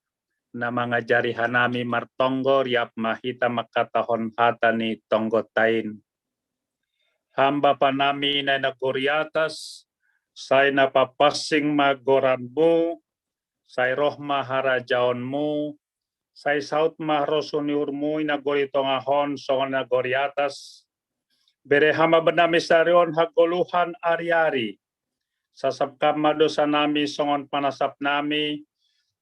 na mangajari hanami martonggo riap mahita makatahon hatani tonggo tain. Hamba panami na nagoriatas, say napapasing magoranmu, say roh maharajaonmu, say saut mahrosuniurmu inagoritongahon songon nagoriatas, bere hama benami sarion hagoluhan ari-ari, sasapkam madosa nami songon panasap nami,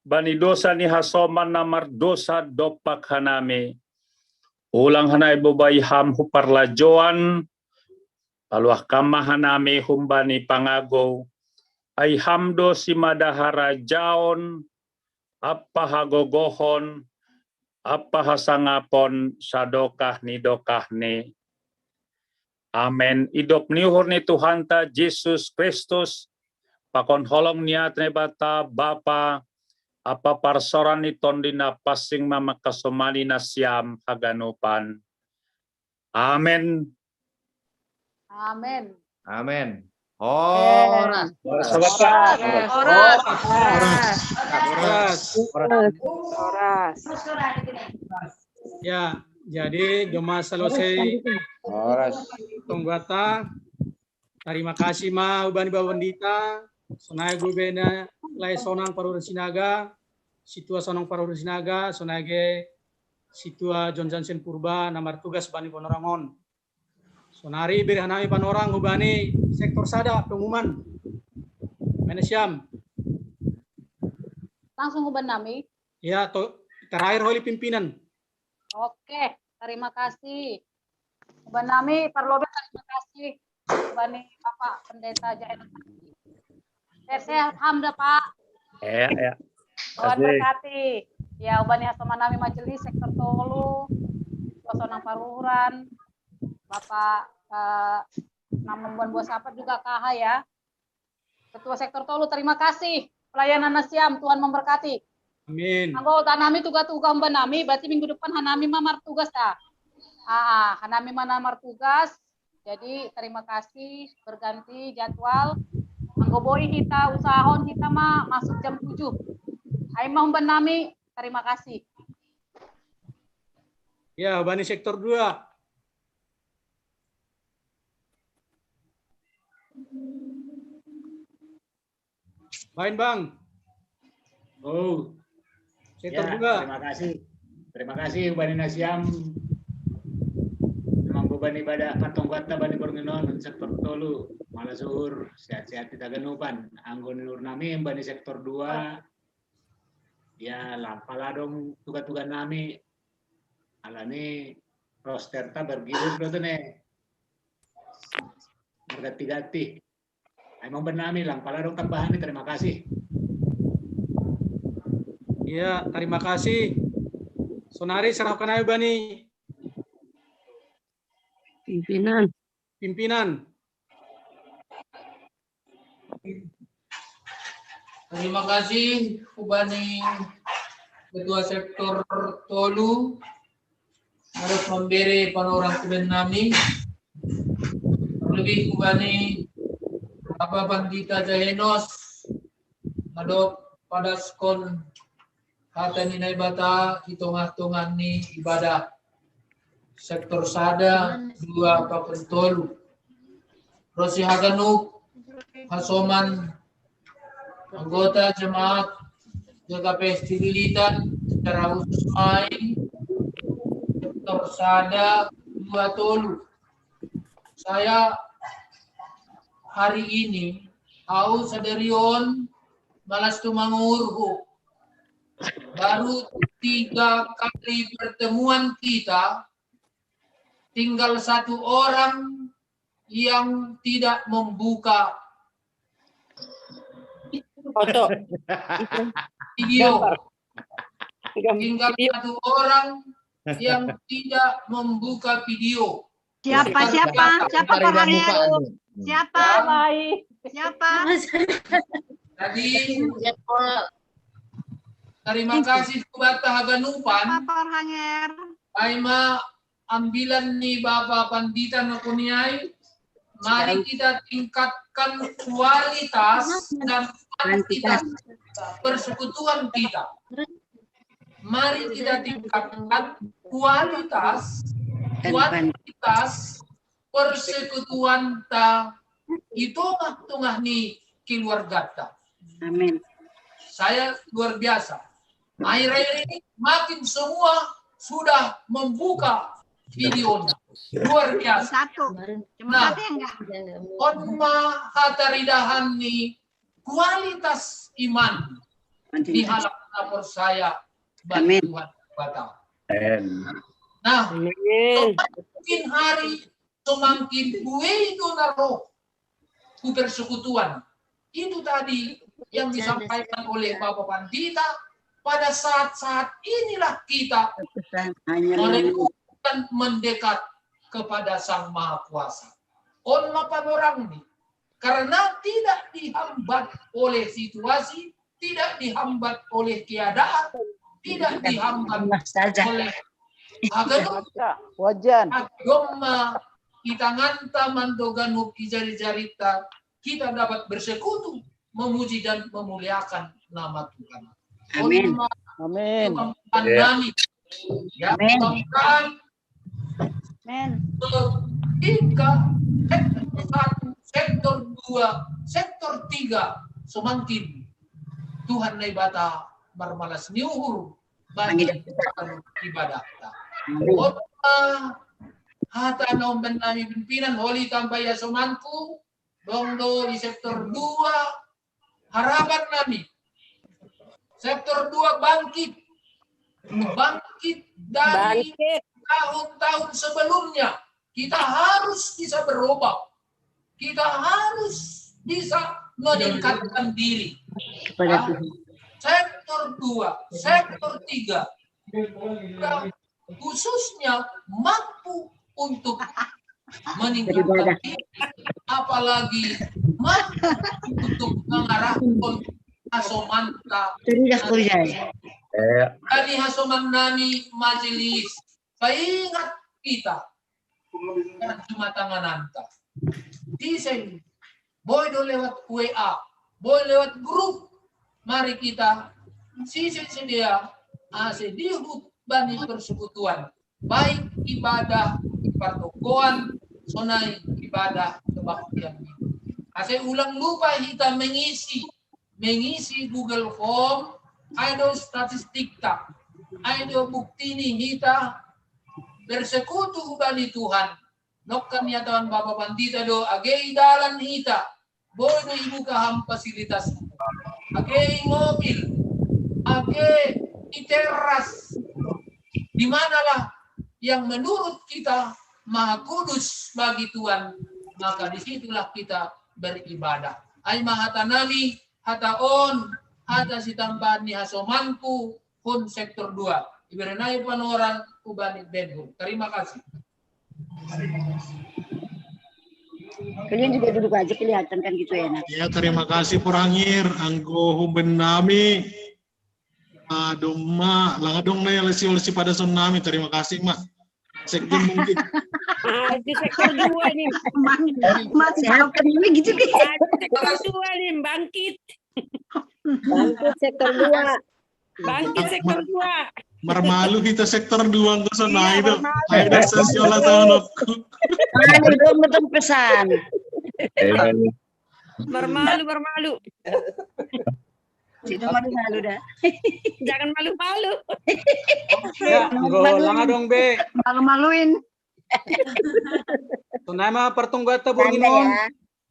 bani dosa ni hasoman namar dosa dopak hanami. Ulang hanay bubay ham huparlajoan, paluah kama hanami humbani pangago, ay hamdo si madahara jaon, apa hagogohon, apa hasangapon sadokah ni dokah ni. Amen. Idop niuhur ni Tuhan ta Yesus Kristus, pakon holong niat nebata Bapa, apa parsoran iton dina pasing mama kasomani nasyam haganupan. Amen. Amin. Amin. Horas. Ya, jadi jemaah selesai Horas. Tunggata. Terima kasih ma ubani bawandita. Sonai gubena lai sonang parur sinaga, situa sonang parur sinaga, sonage situa John Jansen Purba namar tugas bani Ponorangon. Sonari berhanami panorang hubani sektor sada pengumuman. Menesyam. Langsung uban nami. Ya, terakhir oleh pimpinan. Oke, terima kasih. Uban nami parlobe terima kasih. Ubani Bapak Pendeta Jainus. Sehat hamda Pak. Ya. Tuhan berkati. Ya ubani asoma nami majelis sektor tolu, suasana paruran, Bapak nama buan buah sahabat juga KH ya. Ketua sektor tolu terima kasih. Pelayanan nasiam Tuhan memberkati. Amin. Anggota nami tugas-tugas umban nami berarti minggu depan hanami mamar tugas dah. Hanami mamar tugas. Jadi terima kasih berganti jadwal. Anggoboi kita usahon kita mah masuk jam 7. Hai mau nami terima kasih. Ya, bani sektor 2. Main Bang. Oh. Sektor Ya, 2. terima kasih. Terima kasih Bani Nasyam. Memang beban ibadah patonggata Bani Bornginon sektor tolu. Malah suhur sehat-sehat kita genupan. Anggon nur nami Bani sektor 2. Ya, lampala dong tugas-tugas nami. Alani roster ta bergilir do ne. Berganti-ganti. Emang benami lampala dong tambahan nih, terima kasih. Ya, terima kasih. Sonari serahkan ayo bani. Pimpinan. Terima kasih Ubani Ketua Sektor Tolu harus memberi panorang kuben nami lebih kubani apa pandita Jahenos ngadop pada skon hata ninay bata hitung-hitungan ni ibadah sektor sada 2 papentol Rosi Haganuk Hasoman anggota jemaat jaga pestilitan secara khusus main sektor sada 2 tolu. Saya hari ini au sadarion malas tumangurhu. Baru 3 kali pertemuan kita, tinggal 1 orang yang tidak membuka Foto. video. Tinggal 1 orang yang tidak membuka video. Siapa orangnya? Siapa? Siapa? Tadi terima kasih kepada Haganupan. Siapa orangnya? Aima ambilan ni Bapak Pandita Nakuniai. Mari kita tingkatkan kualitas dan kuantitas persekutuan kita. Mari kita tingkatkan kualitas persekutuan ta itu tengah ni keluarga ta. Amin. Saya luar biasa. Akhir-akhir ini makin semua sudah membuka videonya. Luar biasa. Nah, onma hataridahan ni kualitas iman di halaman lapor saya bagi Tuhan Batak. Nah, semakin hari semakin gue itu naruh ku persekutuan. Itu tadi yang disampaikan oleh Bapak Pandita. Pada saat-saat inilah kita menemukan mendekat kepada Sang Maha Kuasa. On mapanorang ini. Karena tidak dihambat oleh situasi, tidak dihambat oleh keadaan, tidak dihambat oleh Wajan. agama kita nganta mandoganuk ijari-jarita, kita dapat bersekutu, memuji dan memuliakan nama Tuhan. Amin. Amin. Amin. Ya, mudah-mudahan hingga sektor 1, sektor 3 semakin Tuhan naibata marmalas niuhur bagi ibadah. Hata naum benami pimpinan holi tambaya somanku dongdo di sektor 2 harapan kami sektor 2 bangkit dari tahun-tahun sebelumnya. Kita harus bisa berubah, kita harus bisa meningkatkan diri. Sektor 2, sektor 3 khususnya mampu untuk meningkatkan diri, apalagi mampu untuk mengarahkan hasomanta dari hasoman nami majelis. Paingat kita cuma tangan anta. Desain boleh lewat WA, boleh lewat grup. Mari kita sisi sedia asedihut bani persekutuan, baik ibadah pertokoan, sonai ibadah kebaktian. Ase ulang lupa kita mengisi Google Form, ada statistik tak, ada bukti nih kita bersekutu bani Tuhan. Nokkan ya Tuhan Bapak Pandita do agei dalan hita, boleh ibu kaham fasilitas, agei mobil, agei teras, di manalah yang menurut kita maha kudus bagi Tuhan, maka disitulah kita beribadah. Ay mahata nami, hata on, hata si tambahan ni hasomanku, pun sektor 2. Iberenay panorang ubani bedroom. Terima kasih. Kalian juga duduk aja kelihatan kan gitu ya. Ya, terima kasih Porangir, anggo humben nami. Aduh mak, langadong na yang lesi pada son nami. Terima kasih mak. Sekjen mungkin. Di sektor 2 nih. Masih apa nih gitu kan? Sektor 2 nih, bangkit. Bangkit sektor 2. Bangkit sektor 2. Marmalu kita sektor 2 ke sana itu. Ada sesiola tahun aku. Malu dong betul pesan. Bermalu. Tidak malu-malu dah. Jangan malu-malu. Ya, golang dong be. Malu-maluin. Tunama pertunggat Bornginon.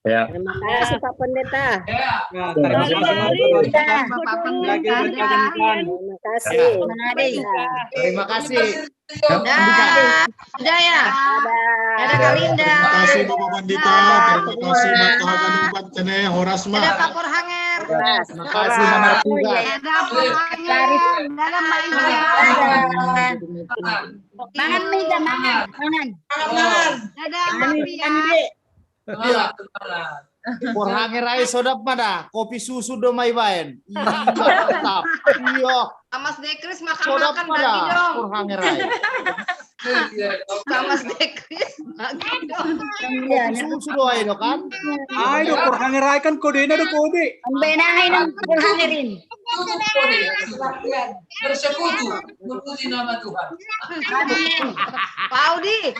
Ya. Terima kasih Pak Pendeta. Ya, terima kasih Bapak Pendeta. Terima kasih. Terima kasih. Sudah ya. Ada Kalinda. Terima kasih Bapak Pandita. Terima kasih Bapak Haganupat Kene Horasma. Ada Pak Porhanger. Terima kasih Mama Tuga. Ada Porhanger. Dalam main. Mangan Mida, mangan. Ada Papi ya. Iya. Porhanger ay sodap pada kopi susu do may bayan. Mantap. Iya. Mas Dekris Sodap makan-makan bagi pada dong. Porhanger ay. Mas Dekris bagi dong. Kopi susu do ay do kan? Ay, do Porhangeray kan kode na do kode. Ang benahay ng Porhangerin. Bersekutu memuji nama Tuhan. Pak Audi.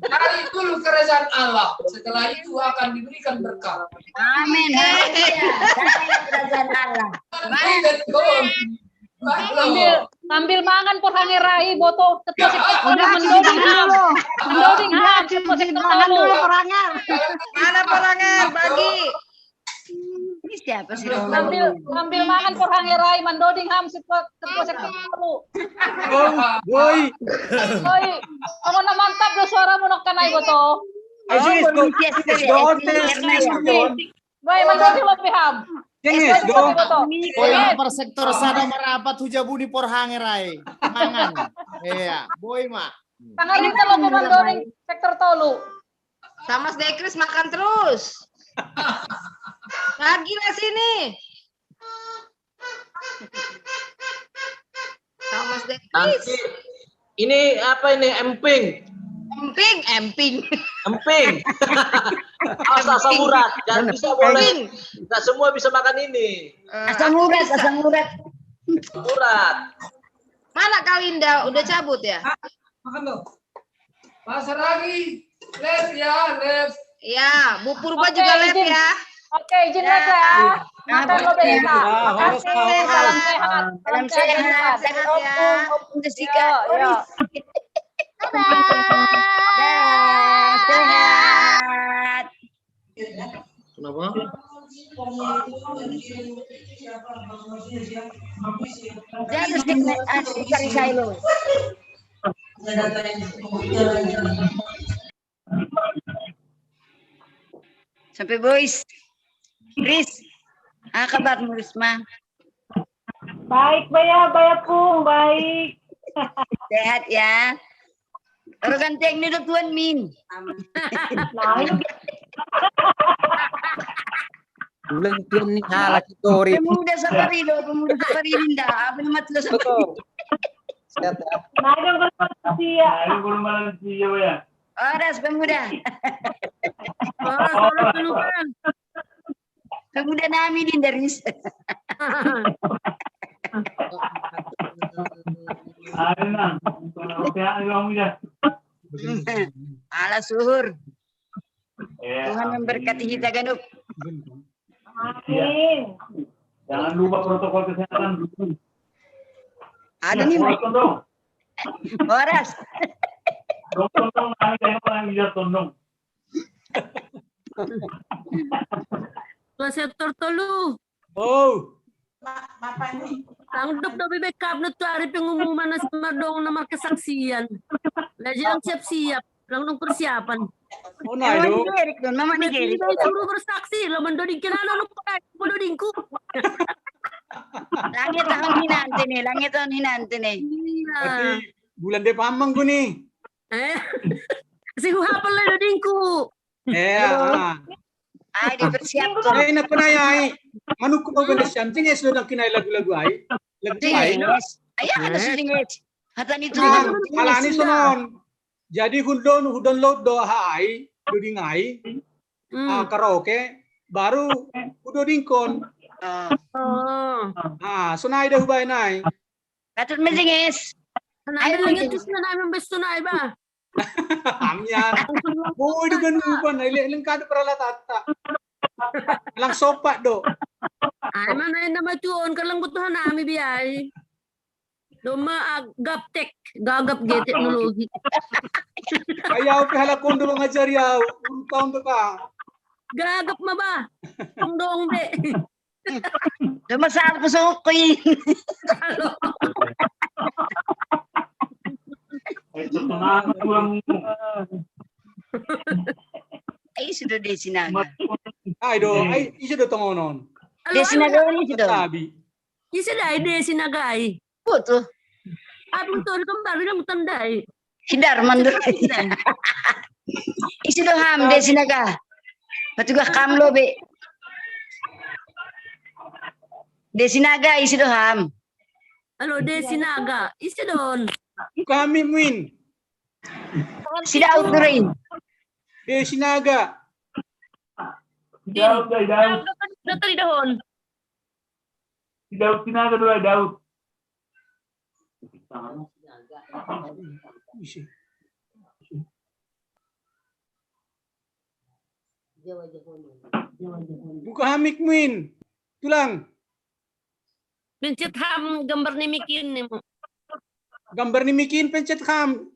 Cari dulu kerajaan Allah. Setelah itu akan diberikan berkat. Amin. Kerajaan Allah. Sambil mangan Porhangeray boto ketua sektor mendoding ham. Ketua sektor Dulu Porhanger. Mana Porhanger bagi. Ini siapa sih? Sambil mangan Porhangeray mendoding ham ketua sektor telu. Boy. Oi, kamu na mantap do suara mo nok kanay boto. Ay, Boy, mendoding lo piham. Yes, dong. Boy per sektor sana merapat hujabuni Porhanger ay. Mangan. Iya, boy ma. Tangan kita lo mendoding sektor tolu. Sama Mas Dekris makan terus. Lagi lah sini. Sama Mas Dekris. Ini apa ini emping? Emping. Asam urat, jangan bisa boleh. Nggak semua bisa makan ini. Asam urat. Urat. Mana Kalinda? Udah cabut ya? Makan dong. Pasar lagi. Lab ya, lab. Ya, Bu Purba juga lab ya. Oke, izin lab ya. Makan lo Beta. Makasih, salam sehat. Salam sehat. Sehat ya. Om Jessica. Sehat. Kenapa? Dia harus dicari saya lo. Sampai boys. Chris, apa kabarmu Risma? Baik, Pung, baik. Sehat ya. Orang teknik itu Tuan Min. Bulan Tuhan nih halat story. Pemuda Saparino dah. Apa nama tuh Saparino? Sehat ya. Oras pemuda. Pemuda namin din dari. Ala suhur. Tuhan memberkati kita Ganup. Amin. Jangan lupa protokol kesehatan dulu. Ada nih. Horas. Tondong, orang bisa tondong. Sektor tolu. Oh. Tangdop do backup na to ari pengumuman na semardong na kesaksian. Lagi siap-siap, lang persiapan. Oh na do. Mama ni Geri. Suruh bersaksi, lo mendoding kinano no mendodingku. Langit tahun hinante nih. Berarti bulan de pamang ko ni. Si hapon lang dodingku. Ay dipersiapkan. Ay na panayay. Manuk ko ba siyam? Tingis do nang kinay lagu-lagu ay. Lagu ay. Ayan ada singit. Hatan itu. Alani sunon. Jadi download do hai, do dingai, karaoke, baru udah dingkon. Sunai dah hubay nai. Katut mesingis. Ay, lagi tus na namin besto na iba. Amyan. Boy do ganupan, ilang kado para latata. Lang sopa do. Ay, manay na matuon ka lang butuhan namin biyay. Duma gaptek, gagap ge teknologi. Ayaw pihalakon do ngajar yaw, taon do ka. Gagap ma ba? Dong be. Dumasal ko sa ukoy. Ay, sudah di sinaga. Ay, isa do tongonon. Di sinaga ni sido. Sabi. Isa dai de sinagay. Puto. Abang to kembali na mutandai. Hidar mandur. Isi do ham de sinaga. Patugah kamlo be. De sinaga isi do ham. Halo de sinaga, isi don. Kami win. Sida uturin. De sinaga. Daud. Dokter dahon. Daud sinaga dulu Daud. Buka hamik win. Tulang. Pencet ham gambar ni mikin ni mo. Gambar ni mikin pencet ham.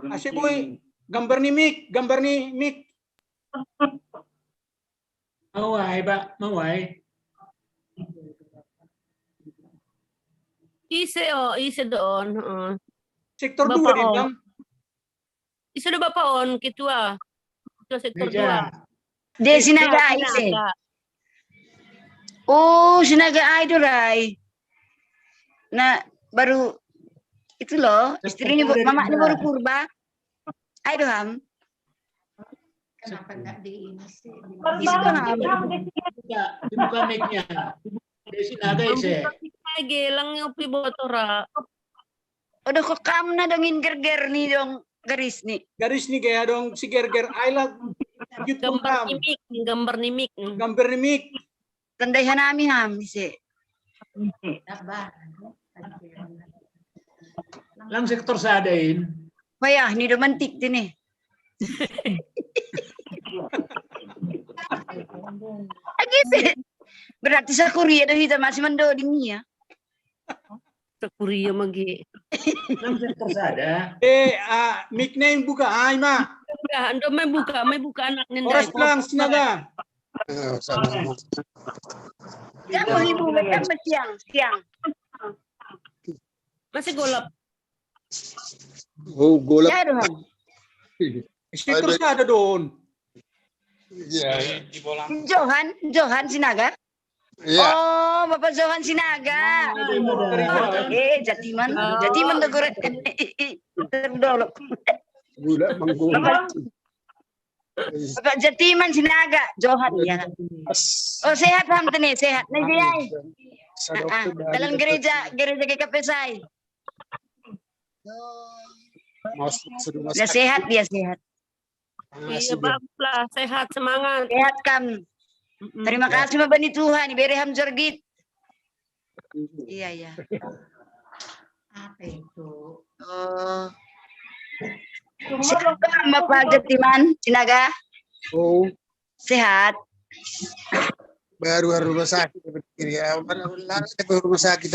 Asy boy, gambar ni mik. Maway ba? Maway. Ise doon. Sektor 2 din bang? Isa do bapaon kitua. Kitua sektor 2. De sinaga ise. Oh, sinaga idol ay. Na baru itu loh, istrinya mama ini baru purba. Ayo ham. Kenapa enggak di ini sih? Dibuka mic-nya. Desi naga ise. Gelang yung pibotora. Udah kok kamu na dongin gerger nih dong garis nih. Garis nih kayak dong si gerger ayla. Gambar ni mik. Tandaihan namin ham isi. Lang sektor sa adain. Wah, ini romantik din eh. Agis. Berarti sa Korea daw hita masih mendoding niya. Sa Korea magi. Lang sektor sa ada. Nickname buka ay ma. Ando may buka anak ninday. Oras lang sinaga. Kamu ibu macam siang. Masih golap. Oh, golap. Ya doon. Sektor sa ada doon. Johan Sinaga. Iya. Oh, Bapak Johan Sinaga. Jatiman Dagoret. Terdolok. Gula manggung. Bapak Jatiman Sinaga, Johan ya. Oh, sehat ham tani, sehat. Nagiyay. Dalam gereja GKP saya. Ya sehat dia sehat. Iya baguslah, sehat semangat. Sehat kami. Terima kasih Mbak Tuhan, iberi ham jorgit. Iya. Apa itu? Oh. Sehat Bapak Jatiman Sinaga. Oh. Sehat. Baru rumah sakit ya. Baru rumah sakit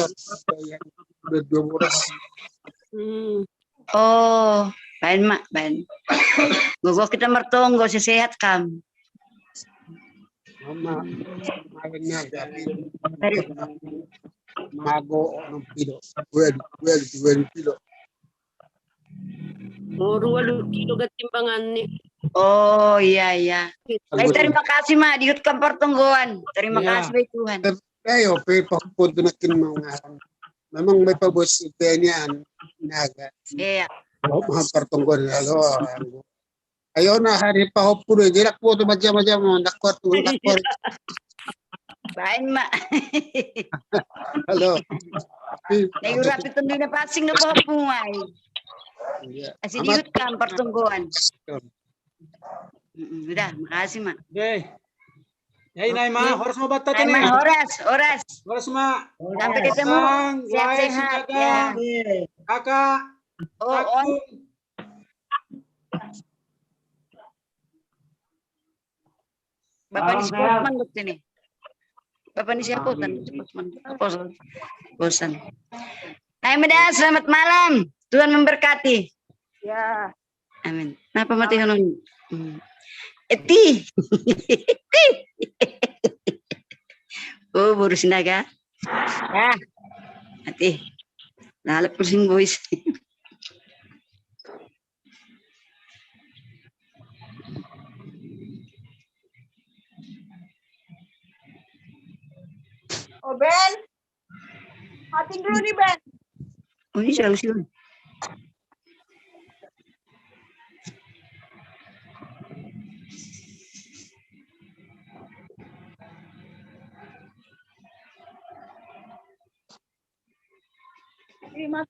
udah 2 bulan. Oh, baik mak, baik. Gogo kita mertonggo sehat kam. Mama, malamnya tapi mago ng kilo. 12 kilo. Moro 8 kilo gatimbangan ni. Oh, iya. Baik, terima kasih mak diut kam pertonggoan. Terima kasih baik Tuhan. Kayo punto na kin mga. Memang may pabos niyan naga. Iya. Mga pertonggoan ayo na hari pa hopulo dilak po to macam-macam nakwat. Baik mak. Halo. Nayo rapid tundi na passing na po hapungay. Kasih diutkan pertungguan. Udah, makasih, Mak. Oke. Ya ini Ma, horas mau batat Ay, ini. Ma, horas. Horas Ma. Sampai ketemu. Sehat-sehat ya. Kakak. Oh. Bapak ini sportman di sini. Bapak ini siapa? Bosan. Hai Meda, selamat malam. Tuhan memberkati. Ya. Amin. Kenapa mati hanum? Eti. Oh, baru sinaga. Ya. Mati. Lalap pusing boys. Oh Ben, mati dulu nih Ben. Oh ini selalu sih. Terima kasih.